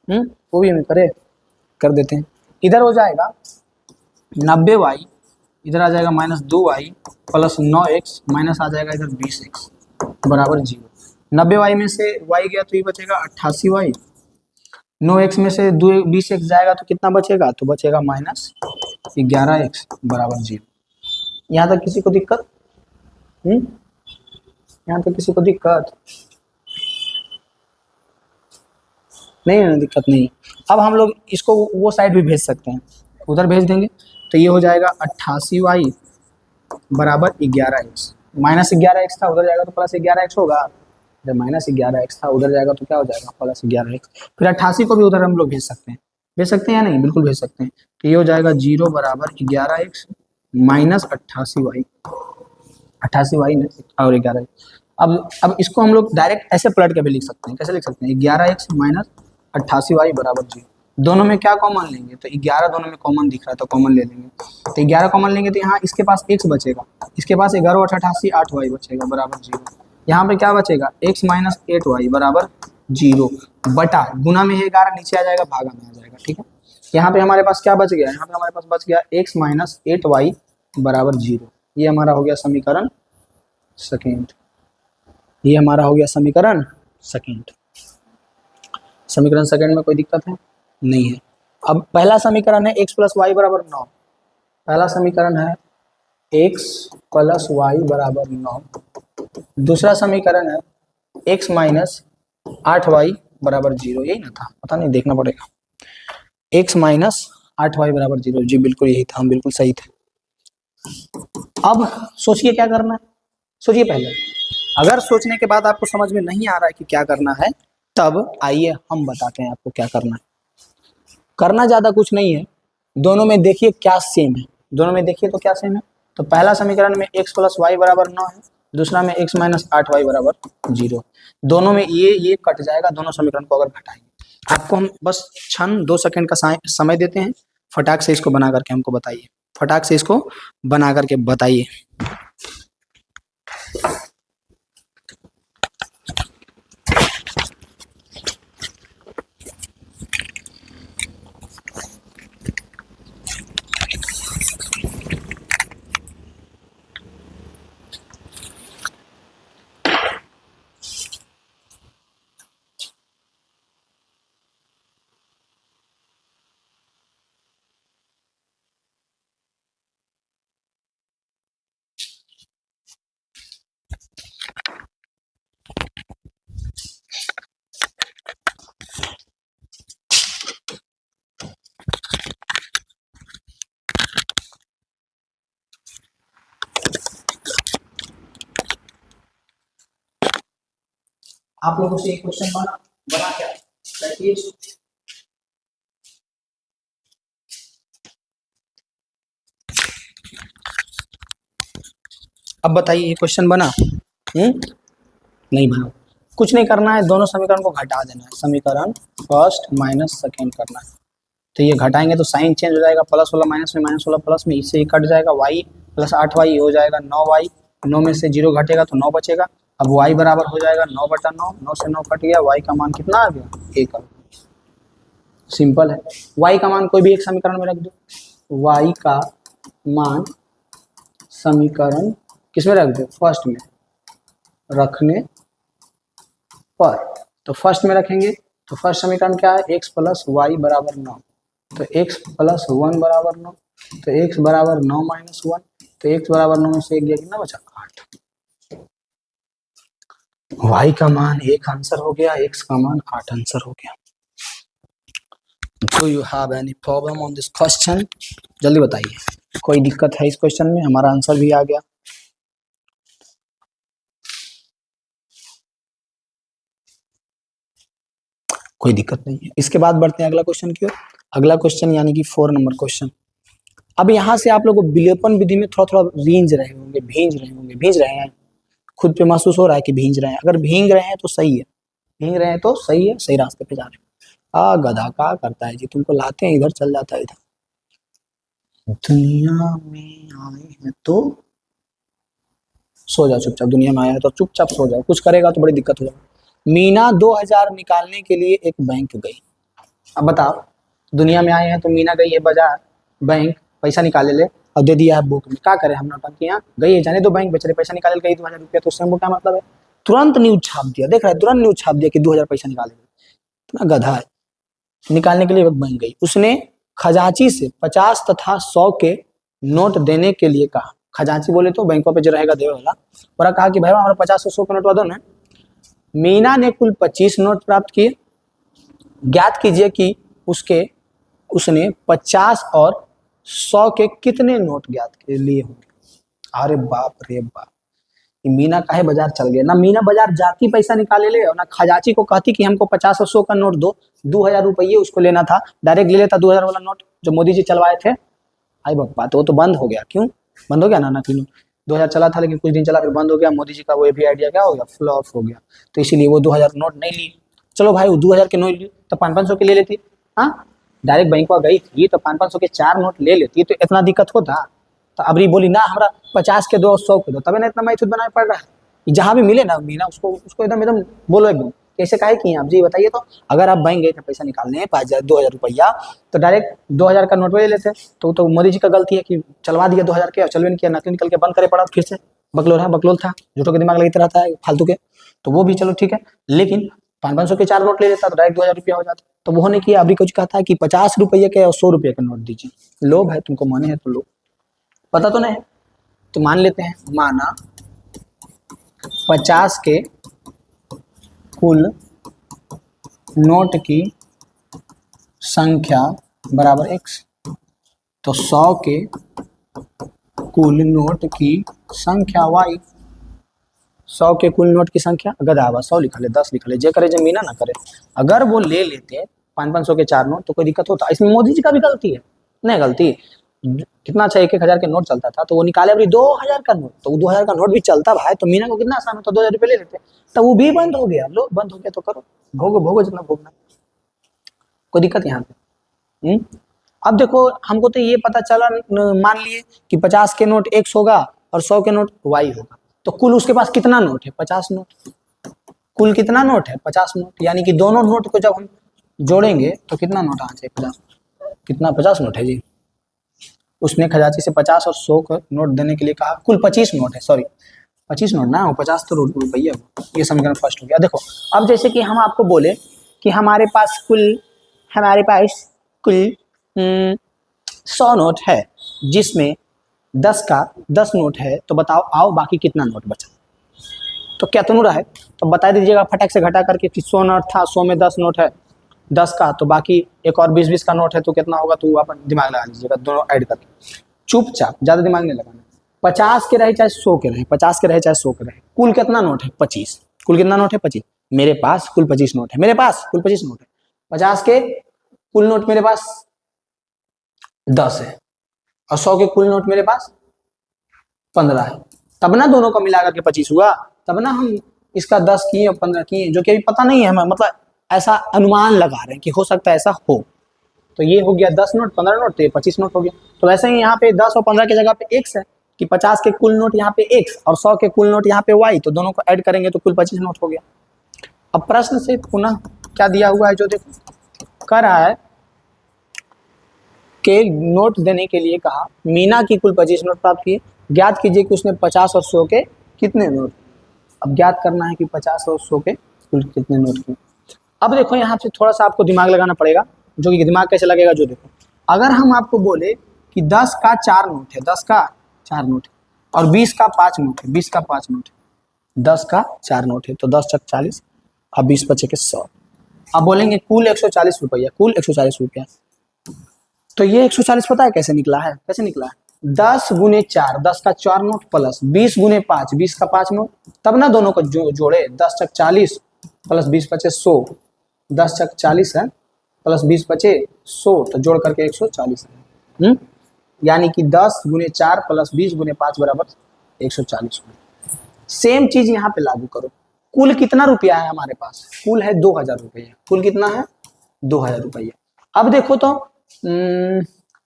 वो भी हमें कर देते हैं। इधर हो जाएगा 90y, इधर आ जाएगा minus 2y plus 9x, minus आ जाएगा इधर 20x बराबर 0। 90y में से y गया तो ये बचेगा 88y, 9x में से 20x जाएगा तो कितना बचेगा? तो बचेगा माइनस 11x बराबर 0। यहाँ तक किसी को दिक्कत? यहाँ तक किसी को दिक्कत नहीं? दिक्कत नहीं। अब हम लोग इसको वो साइड भी भेज सकते हैं, उधर भेज देंगे तो ये हो जाएगा 88y बराबर 11x। -11x था, उधर जाएगा तो +11x होगा। जब -11x था, उधर जाएगा तो क्या हो जाएगा, +11x। फिर 88 को भी उधर हम लोग भेज सकते हैं या नहीं, बिल्कुल भेज सकते हैं। तो ये हो जाएगा 0 बराबर 11x माइनस 88y, 88y में और 11। अब इसको हम लोग डायरेक्ट ऐसे पलट के भी लिख सकते हैं। कैसे लिख सकते हैं, 11x माइनस 88y बराबर 0। दोनों में क्या कॉमन लेंगे, तो 11 दोनों में कॉमन दिख रहा है तो कॉमन ले लेंगे। तो 11 कॉमन लेंगे तो यहाँ इसके पास x बचेगा, इसके पास 11 और 88 8y बचेगा बराबर 0। यहाँ पे क्या बचेगा, x माइनस 8y बराबर 0 बटा गुना में है 11, नीचे आ जाएगा भागा में आ जाएगा। ठीक है, यहाँ पे हमारे पास क्या बच गया, यहाँ पे हमारे पास बच गया x माइनस 8y बराबर 0। ये हमारा हो गया समीकरण सेकेंड। ये हमारा हो गया समीकरण सेकेंड। समीकरण सेकेंड में कोई दिक्कत है नहीं है। अब पहला समीकरण है x प्लस वाई बराबर 9। पहला समीकरण है x प्लस वाई बराबर 9। दूसरा समीकरण है x माइनस 8y बराबर 0। यही ना था, पता नहीं, देखना पड़ेगा। x माइनस 8y बराबर 0, जी बिल्कुल यही था, हम बिल्कुल सही थे। अब सोचिए क्या करना है, सोचिए पहले। अगर सोचने के बाद आपको समझ में नहीं आ रहा है कि क्या करना है, तब आइए हम बताते हैं आपको क्या करना है। करना ज़्यादा कुछ नहीं है, दोनों में देखिए क्या सेम है, दोनों में देखिए तो क्या सेम है। तो पहला समीकरण में x प्लस वाई बराबर 9 है, दूसरा में x माइनस 8y बराबर 0। दोनों में ये कट जाएगा, दोनों समीकरण को अगर घटाएंगे। आपको हम बस क्षण 2 सेकंड का समय देते हैं, फटाक से इसको बना करके हमको बताइए, फटाक से इसको बना करके बताइए। आप लोगों से एक क्वेश्चन बना क्या देखिए। अब बताइए, ये क्वेश्चन बना? नहीं बना। कुछ नहीं करना है, दोनों समीकरण को घटा देना है, समीकरण फर्स्ट माइनस सेकेंड करना है। तो ये घटाएंगे तो साइन चेंज हो जाएगा, प्लस वाला माइनस में, माइनस वाला प्लस में, इससे ये कट जाएगा। y प्लस 8y हो जाएगा 9y, 9 में से 0 घटेगा तो 9 बचेगा। अब y बराबर हो जाएगा 9 बटा 9, 9 से 9 कट गया, y का मान कितना आ गया, 1 आ गया। सिंपल है, y का मान कोई भी एक समीकरण में रख दो, y का मान समीकरण किस में रख दो, फर्स्ट में रखने पर। तो फर्स्ट में रखेंगे तो फर्स्ट समीकरण क्या है, x प्लस वाई बराबर 9। तो x प्लस 1 बराबर 9, तो x बराबर 9 माइनस 1, तो x बराबर 9 से 1 गया, कितना बचा, 8। y का मान 1 आंसर हो गया, x का मान 8 आंसर हो गया। Do you have any problem on this question? जल्दी बताइए, कोई दिक्कत है इस क्वेश्चन में? हमारा आंसर भी आ गया। कोई दिक्कत नहीं है। इसके बाद बढ़ते हैं अगला क्वेश्चन की ओर। अगला क्वेश्चन यानी कि 4 नंबर क्वेश्चन। अब यहाँ से आप लोग विलोपन विधि में थोड़ा थोड़ा भींज रहे होंगे, भींज रहे हैं, खुद पे महसूस हो रहा है कि भींज रहे हैं। अगर भींग रहे हैं तो सही है, भींग रहे हैं तो सही है, सही रास्ते पे जा रहे हैं। गधा का करता है जी, तुमको लाते हैं इधर, चल जाता है इधर। दुनिया में आए हैं तो सो जाओ चुपचाप, दुनिया में आया है तो चुपचाप सो जाओ, कुछ करेगा तो बड़ी दिक्कत हो जाएगी। मीना 2000 निकालने के लिए एक बैंक गई। अब बताओ, दुनिया में आए हैं तो मीना गई है बाजार, बैंक, पैसा निकाले ले और दे दिया है बुक में। क्या करे हम नौटंकियाँ, गई है जाने दो बैंक बेचारे, पैसा निकाले गई 2000 रुपया, तो उससे हमको क्या मतलब है? तुरंत न्यूज छाप दिया, देख रहा है, तुरंत न्यूज छाप दिया कि 2000 पैसा निकाले। इतना गधा है, निकालने के लिए बैंक गई। उसने खजांची से 50 तथा 100 के नोट देने के लिए कहा। खजांची बोले तो बैंकों पे जो रहेगा देवे वाला, और कहा कि भाई हमारा 50 और 100 के नोट दो ना। मीना ने कुल 25 नोट प्राप्त किए। ज्ञात कीजिए कि उसने 50 और 100 के कितने नोट ज्ञात के लिए होंगे। अरे बाप रे बाप, ये मीना काहे बाजार चल गया ना। मीना बाजार जाती पैसा निकाले ले और ना खजाची को कहती कि हमको 50 और 100 का नोट दो। 2000 रुपये उसको लेना था, डायरेक्ट ले लेता 2000 वाला नोट जो मोदी जी चलवाए थे। आई बप्पा, तो वो तो बंद हो गया। क्यों बंद हो गया? ना नकली 2000 चला था, लेकिन कुछ दिन चला फिर बंद हो गया। मोदी जी का वो भी आइडिया क्या हो गया, फ्लॉप हो गया। तो इसीलिए वो 2000 नोट नहीं ली। चलो भाई, वो 2000 के नोट ली तो 500-500 के ले लेती। हाँ, डायरेक्ट बैंक में गई थी तो 500-500 के 4 नोट ले लेती तो इतना दिक्कत होता। तो अबरी बोली ना हमरा 50 के दो और 100 के दो, तभी ना इतना मैथुद बनाना पड़ रहा है। जहाँ भी मिले ना मीना, उसको उसको एकदम एकदम बोलो एकदम कैसे काहे किए आप जी बताइए। तो अगर आप बैंक गए थे पैसा निकालने 2000 रुपया, तो डायरेक्ट 2000 का नोट ले लेते। तो मोदी जी का गलती है कि चलवा दिया 2000 के और चलवे नहीं किया, नकली निकल के बंद करे पड़ा फिर से। बकलोल था, झूठों के दिमाग लगता रहता है फालतू के। तो वो भी चलो ठीक है, लेकिन 500 के 4 नोट ले लेता तो डायरेक्ट 2000 रुपया हो जाता। तो वो नहीं किया। अभी कुछ कहता है कि 50 रुपये के और 100 रुपये के नोट दीजिए। लोभ है तुमको, माने है तो लो, पता तो नहीं तो मान लेते हैं। माना 50 के कुल नोट की संख्या बराबर x, तो 100 के कुल नोट की संख्या y। 100 के कुल नोट की संख्या गदावा 100 लिखा ले, 10 लिखा ले, जे करे जमीना ना करे। अगर वो ले लेते 500-500 के 4 नोट तो कोई दिक्कत होता? इसमें मोदी जी का भी गलती है? नहीं गलती। कितना अच्छा 1-1000 के नोट चलता था, तो वो निकाले अभी 2000 का नोट, तो 2000 का नोट भी चलता भाई, तो मीना को कितना आसान होता, 2000 रुपये ले लेते। तो वो भी बंद हो गया। लो बंद हो गया तो करो, भोगो भोगो जितना भोगना, कोई दिक्कत यहाँ पे। अब देखो, हमको तो ये पता चला, मान लिए कि 50 के नोट x होगा और 100 के नोट y होगा। तो कुल उसके पास कितना नोट है? 50 नोट। कुल कितना नोट है? 50 नोट। यानी कि दोनों नोट को जब हम जोड़ेंगे तो कितना नोट आ जाए? 50। कितना? 50 नोट है जी। उसने खजाची से 50 और 100 का नोट देने के लिए कहा। कुल 25 नोट है, सॉरी 25 नोट ना, वो 50 तो रुपया। ये समीकरण फर्स्ट हो गया। देखो अब जैसे कि हम आपको बोले कि हमारे पास कुल 100 नोट है, जिसमें 10 का 10 नोट है। तो बताओ आओ बाकी कितना नोट बचा? तो क्या तो रहा है, तो बता दीजिएगा फटाक से घटा करके कि 100 नोट था, 100 में 10 नोट है 10 का, तो बाकी एक और 20-20 का नोट है, तो कितना होगा? तो आप दिमाग लगा लीजिएगा दोनों ऐड करके, चुपचाप, ज्यादा दिमाग नहीं लगाना। 50 के रहे चाहे 100 के रहे, 50 के रहे चाहे 100 के रहे, कुल कितना नोट है? 25। कुल कितना नोट है? 25। मेरे पास कुल 25 नोट है, मेरे पास कुल 25 नोट है। 50 के कुल नोट मेरे पास 10 है और 100 के कुल नोट मेरे पास 15 है। तब ना दोनों का मिला करके 25 हुआ, तब ना हम इसका 10 किए और 15 किए, जो कि अभी पता नहीं है हमें, मतलब ऐसा अनुमान लगा रहे हैं कि हो सकता है ऐसा हो। तो ये हो गया 10 नोट, 15 नोट, तो ये 25 नोट हो गया। तो वैसे ही यहाँ पे 10 और 15 की जगह पे x है कि 50 के कुल नोट यहाँ पे x और 100 के कुल नोट यहाँ पे y, तो दोनों को ऐड करेंगे तो कुल 25 नोट हो गया। अब प्रश्न से पुनः क्या दिया हुआ है, जो देखो कह रहा है के नोट देने के लिए कहा, मीना की कुल 25 नोट प्राप्त किए, ज्ञात कीजिए कि उसने 50 और 100 के कितने नोट। अब ज्ञात करना है कि 50 और 100 के कुल कितने नोट किए। अब देखो यहाँ से थोड़ा सा आपको दिमाग लगाना पड़ेगा, जो कि दिमाग कैसे लगेगा, जो देखो अगर हम आपको बोले कि 10 का 4 नोट है, 10 का 4 नोट है और 20 का 5 नोट है, 20 का 5 नोट है, 10 का 4 नोट है, तो 10 चक 40 और 20 बचे के 100। अब बोलेंगे कुल 140 रुपया, कुल 140 रुपया। तो ये 140 पता है कैसे निकला है? कैसे निकला है? 10 गुने 4, 10 का 4 नोट प्लस 20 गुने 5, 20 का 5 नोट, तब ना दोनों को जोड़े, 10 चक 40 प्लस 20 बचे 100, 10 चक 40 है प्लस 20 बचे 100, तो जोड़ करके 140 है। यानी कि 10 गुने 4 प्लस 20 गुने 5 बराबर 140। सेम चीज यहाँ पे लागू करो। कुल कितना रुपया है हमारे पास? कुल है 2000 रुपया। कुल कितना है? 2000 रुपया। अब देखो तो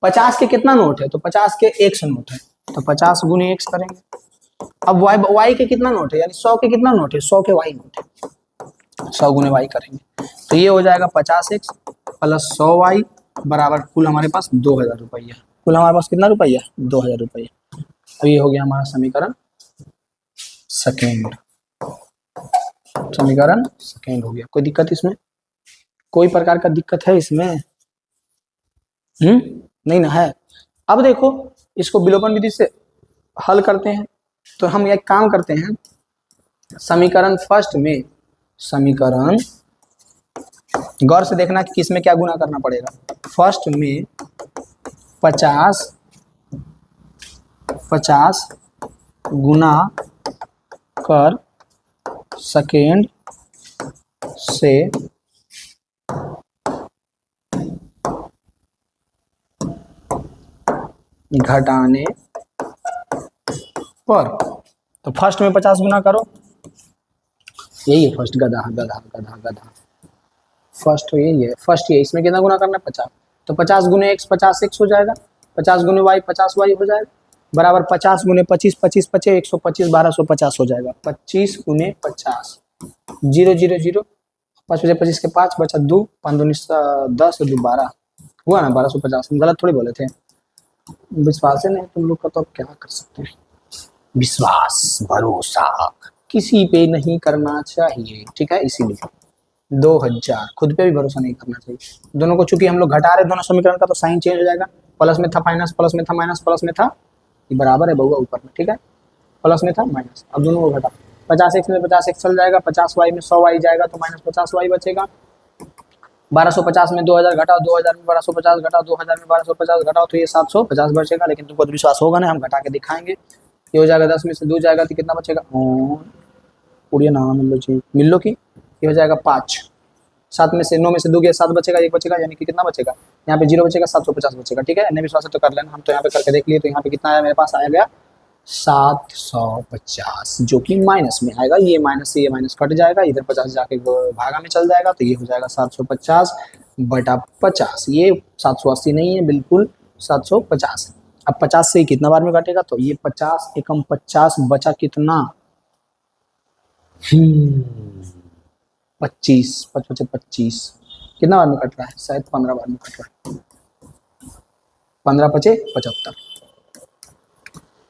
50 के कितना नोट है? तो 50 के 100 नोट है, तो 50 गुने 1 करेंगे। अब y के कितना नोट है? यानी 100 के कितना नोट है? 100 के y नोट है, 100 गुने y करेंगे, तो ये हो जाएगा 50x प्लस 100y बराबर कुल हमारे पास 2000 रुपया। कुल हमारे पास कितना रुपया? 2000 रुपया। अब ये हो गया हमारा समीकरण सेकेंड। समीकरण सेकेंड हो गया। कोई दिक्कत इसमें? कोई प्रकार का दिक्कत है इसमें? नहीं ना है। अब देखो इसको विलोपन विधि से हल करते हैं। तो हम एक काम करते हैं, समीकरण फर्स्ट में, समीकरण गौर से देखना कि किसमें क्या गुना करना पड़ेगा। फर्स्ट में 50 गुना कर सेकेंड से घटाने पर। तो फर्स्ट में 50 गुना करो, यही है फर्स्ट, गधा गधा गधा गधा, फर्स्ट तो यही है, फर्स्ट ये, इसमें कितना गुना करना है 50, तो 50 गुने x 50 x हो जाएगा, 50 गुने y 50 y हो जाएगा, बराबर 50 गुने 25 25 25 125 1250 हो जाएगा, 25 गुने 50 जीरो जीरो जीरो, 5 बचे 25 के 5 बचा 2 5 दूनी 10 2 12 हुआ ना 1250। हम गलत थोड़ी बोले थे, विश्वास है नहीं तुम लोग का तो अब क्या कर सकते हैं। विश्वास भरोसा किसी पे नहीं करना चाहिए, ठीक है, इसीलिए 2000 खुद पे भी भरोसा नहीं करना चाहिए। दोनों को चूंकि हम लोग घटा रहे दोनों समीकरण का, तो साइन चेंज हो जाएगा, प्लस में था माइनस, प्लस में था माइनस, प्लस में था, ये बराबर है बहुआ ऊपर में, ठीक है, प्लस में था माइनस, अब दोनों को घटा, 50x में 50x चल जाएगा, 50y में 100y जाएगा तो माइनस 50y बचेगा, 1250 में 2000 घटाओ, 2000 में 1250 घटाओ, 2000 में 1250 घटाओ तो ये 750 बचेगा, लेकिन तुमको तो विश्वास होगा ना, हम घटा के दिखाएंगे। ये हो जाएगा 10 में से 2 जाएगा तो कितना बचेगा, उड़िए ना मिल लो की, ये हो जाएगा 5, 7 में से 9 में से 2 गया 7 बचेगा, 1 बचेगा, यानी कि कितना बचेगा, यहाँ पे 0 बचेगा, 750 बचेगा, ठीक है, नहीं विश्वास है तो कर लेना, हम तो यहाँ पे करके देख लिए, तो यहाँ पे कितना आया मेरे पास, आया गया 750, जो कि माइनस में आएगा, ये माइनस से ये माइनस कट जाएगा, इधर 50 जाके भागा में चल जाएगा, तो ये हो जाएगा 750 बटा 50, ये 780 नहीं है, बिल्कुल 750 है। अब 50 से कितना बार में कटेगा, तो ये 50 एकम 50 बचा कितना, 25 बचे 25, कितना बार में कट रहा है, शायद 15 बार में कट रहा है, 15 पचे 75,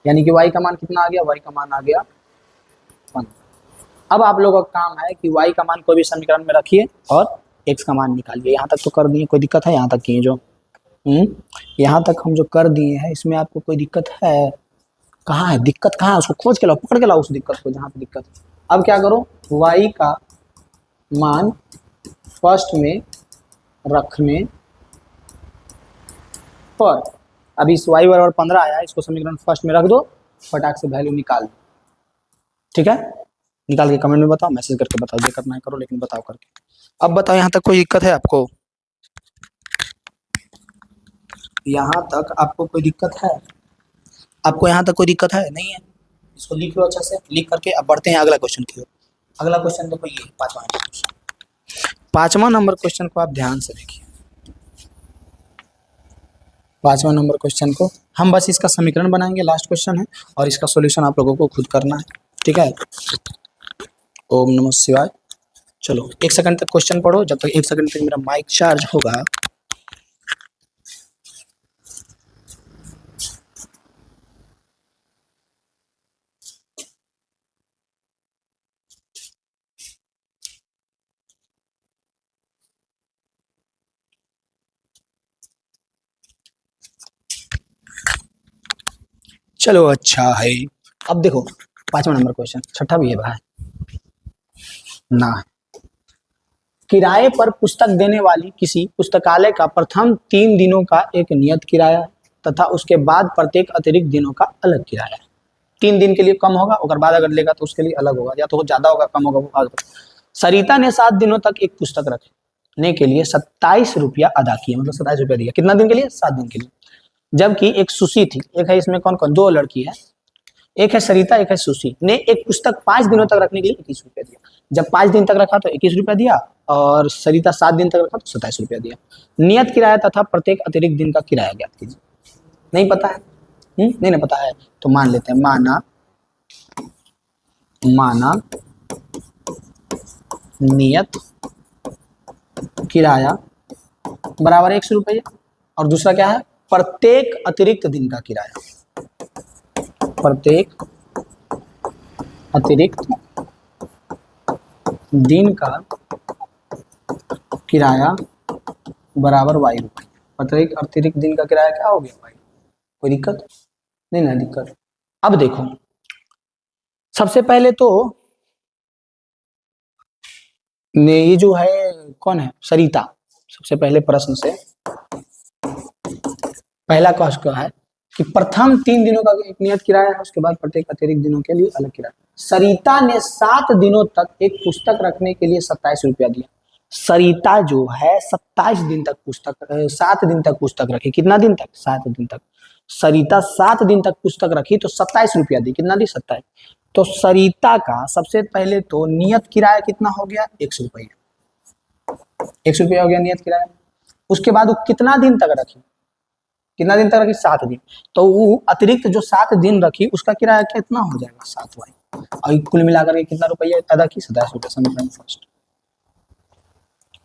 यानी कि y का मान कितना आ गया, y का मान आ गया 15। अब आप लोगों का काम है कि y का मान कोई भी समीकरण में रखिए और x का मान निकालिए। यहाँ तक तो कर दिए, कोई दिक्कत है यहाँ तक की जो यहाँ तक हम जो कर दिए हैं, इसमें आपको कोई दिक्कत है, कहाँ है दिक्कत, कहाँ है, उसको खोज के लाओ, पकड़ के लाओ उस दिक्कत को जहाँ पे दिक्कत है। अब क्या करो, y का मान फर्स्ट में रखने पर, अभी इस y बराबर 15 आया, इसको समीकरण फर्स्ट में रख दो, फटाक से वैल्यू निकाल दो, ठीक है, निकाल के कमेंट में बताओ, मैसेज करके बताओ, जो करना है करो, लेकिन बताओ करके। अब बताओ यहाँ तक कोई दिक्कत है आपको, यहाँ तक आपको कोई दिक्कत है, आपको यहाँ तक कोई दिक्कत है नहीं है, इसको लिख लो अच्छे से, लिख करके अब बढ़ते हैं अगला क्वेश्चन की ओर। अगला क्वेश्चन देखो, ये 5वां नंबर क्वेश्चन, 5वां नंबर क्वेश्चन को आप ध्यान से देखिए। 5वां नंबर क्वेश्चन को हम बस इसका समीकरण बनाएंगे, लास्ट क्वेश्चन है, और इसका सॉल्यूशन आप लोगों को खुद करना है, ठीक है। ओम नमः शिवाय। चलो 1 सेकंड तक क्वेश्चन पढ़ो, जब तक 1 सेकंड तक मेरा माइक चार्ज होगा। चलो अच्छा है, अब देखो 5वां नंबर क्वेश्चन, छठा भी है भाई ना, किराए पर पुस्तक देने वाली किसी पुस्तकालय का प्रथम 3 दिनों का एक नियत किराया तथा उसके बाद प्रत्येक अतिरिक्त दिनों का अलग किराया। 3 दिन के लिए कम होगा, और बाद अगर लेगा तो उसके लिए अलग होगा, या तो ज्यादा होगा कम होगा वो अलग। सरिता ने 7 दिनों तक एक पुस्तक रखने के लिए 27 रुपया अदा किया, मतलब 27 रुपया दिया, कितना दिन के लिए, 7 दिन के लिए। जबकि एक सुशी थी, एक है इसमें कौन कौन, 2 लड़की है, एक है सरिता एक है सुशी, ने एक पुस्तक 5 दिनों तक रखने के लिए 21 रुपया दिया। जब 5 दिन तक रखा तो 21 रुपया दिया, और सरिता 7 दिन तक रखा तो 27 रुपया दिया। नियत किराया तथा प्रत्येक अतिरिक्त दिन का किराया ज्ञात कीजिए। नहीं पता है, नहीं ना पता है, तो मान लेते हैं, माना नियत किराया बराबर 100 रुपये, और दूसरा क्या है, प्रत्येक अतिरिक्त दिन का किराया, प्रत्येक अतिरिक्त दिन का किराया बराबर y रुपये। प्रत्येक अतिरिक्त दिन का किराया क्या हो गया भाई, कोई दिक्कत नहीं ना, दिक्कत। अब देखो सबसे पहले तो ये जो है कौन है, सरिता, सबसे पहले प्रश्न से पहला क्वेश्चन है कि प्रथम 3 दिनों का एक नियत किराया है, उसके बाद प्रत्येक अतिरिक्त दिनों के लिए अलग किराया। सरिता ने 7 दिनों तक एक पुस्तक रखने के लिए 27 रुपया दिया। सरिता जो है 27 दिन तक पुस्तक 7 दिन तक पुस्तक रखी। कितना दिन तक? 7 दिन तक। सरिता 7 दिन तक पुस्तक रखी तो 27 रुपया दी। कितना दी? 27। तो सरिता का सबसे पहले तो नियत किराया कितना हो गया? 100 रुपया। 100 रुपया हो गया नियत किराया। उसके बाद वो कितना दिन तक रखी? कितना दिन तक रखी? 7 दिन। तो वो अतिरिक्त जो 7 दिन रखी उसका किराया कितना हो जाएगा? 7y। और कुल मिलाकर के कितना रुपया अदा की? 27 रुपया। समीकरण फर्स्ट।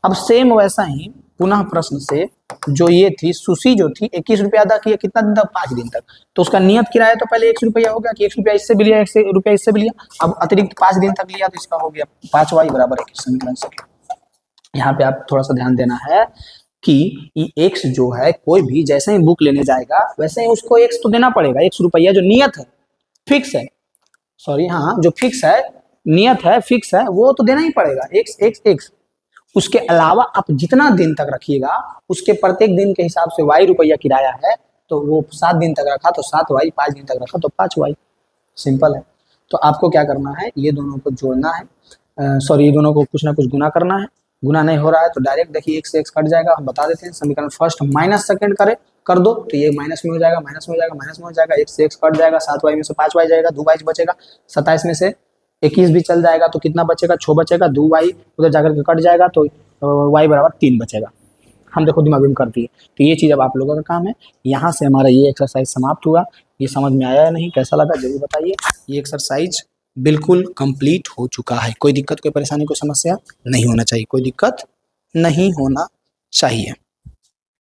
अब सेम वैसा ही पुनः प्रश्न से जो ये थी सुशी जो थी 21 रुपया अदा किया। कितना दिन तक? 5 दिन तक। तो उसका नियत किराया तो पहले 100 रुपया हो गया कि 100 रुपया इससे भी लिया, 100 रुपया इससे भी लिया। अब अतिरिक्त 5 दिन तक लिया तो इसका हो गया 5y बराबर 21। समीकरण से यहाँ पे आप थोड़ा सा ध्यान देना है कि x जो है कोई भी जैसे ही बुक लेने जाएगा वैसे ही उसको x तो देना पड़ेगा। 100 रुपया जो नियत है, फिक्स है, सॉरी हाँ जो फिक्स है, नियत है, फिक्स है, वो तो देना ही पड़ेगा। x। उसके अलावा आप जितना दिन तक रखिएगा उसके प्रत्येक दिन के हिसाब से y रुपया किराया है। तो वो 7 दिन तक रखा तो 7y, 5 दिन तक रखा तो 5y। सिंपल है। तो आपको क्या करना है, ये दोनों को जोड़ना है, सॉरी ये दोनों को कुछ ना कुछ गुना करना है। गुना नहीं हो रहा है तो डायरेक्ट देखिए 1 से x कट जाएगा। हम बता देते हैं समीकरण फर्स्ट माइनस सेकंड कर दो तो ये माइनस में हो जाएगा, माइनस में हो जाएगा, माइनस में हो जाएगा। 1 से x कट जाएगा, 7y में से 5y जाएगा, 2y बचेगा। 27 में से 21 भी चल जाएगा तो कितना बचेगा? 6 बचेगा। 2y उधर जाकर के कट जाएगा तो y बराबर 3 बचेगा। हम देखो दिमाग में कर दिए। तो ये चीज़ अब आप लोगों का काम है। यहाँ से हमारा ये एक्सरसाइज समाप्त हुआ। ये समझ में आया या नहीं, कैसा लगा जरूर बताइए। ये एक्सरसाइज बिल्कुल कंप्लीट हो चुका है। कोई दिक्कत, कोई परेशानी, कोई समस्या नहीं होना चाहिए, कोई दिक्कत नहीं होना चाहिए।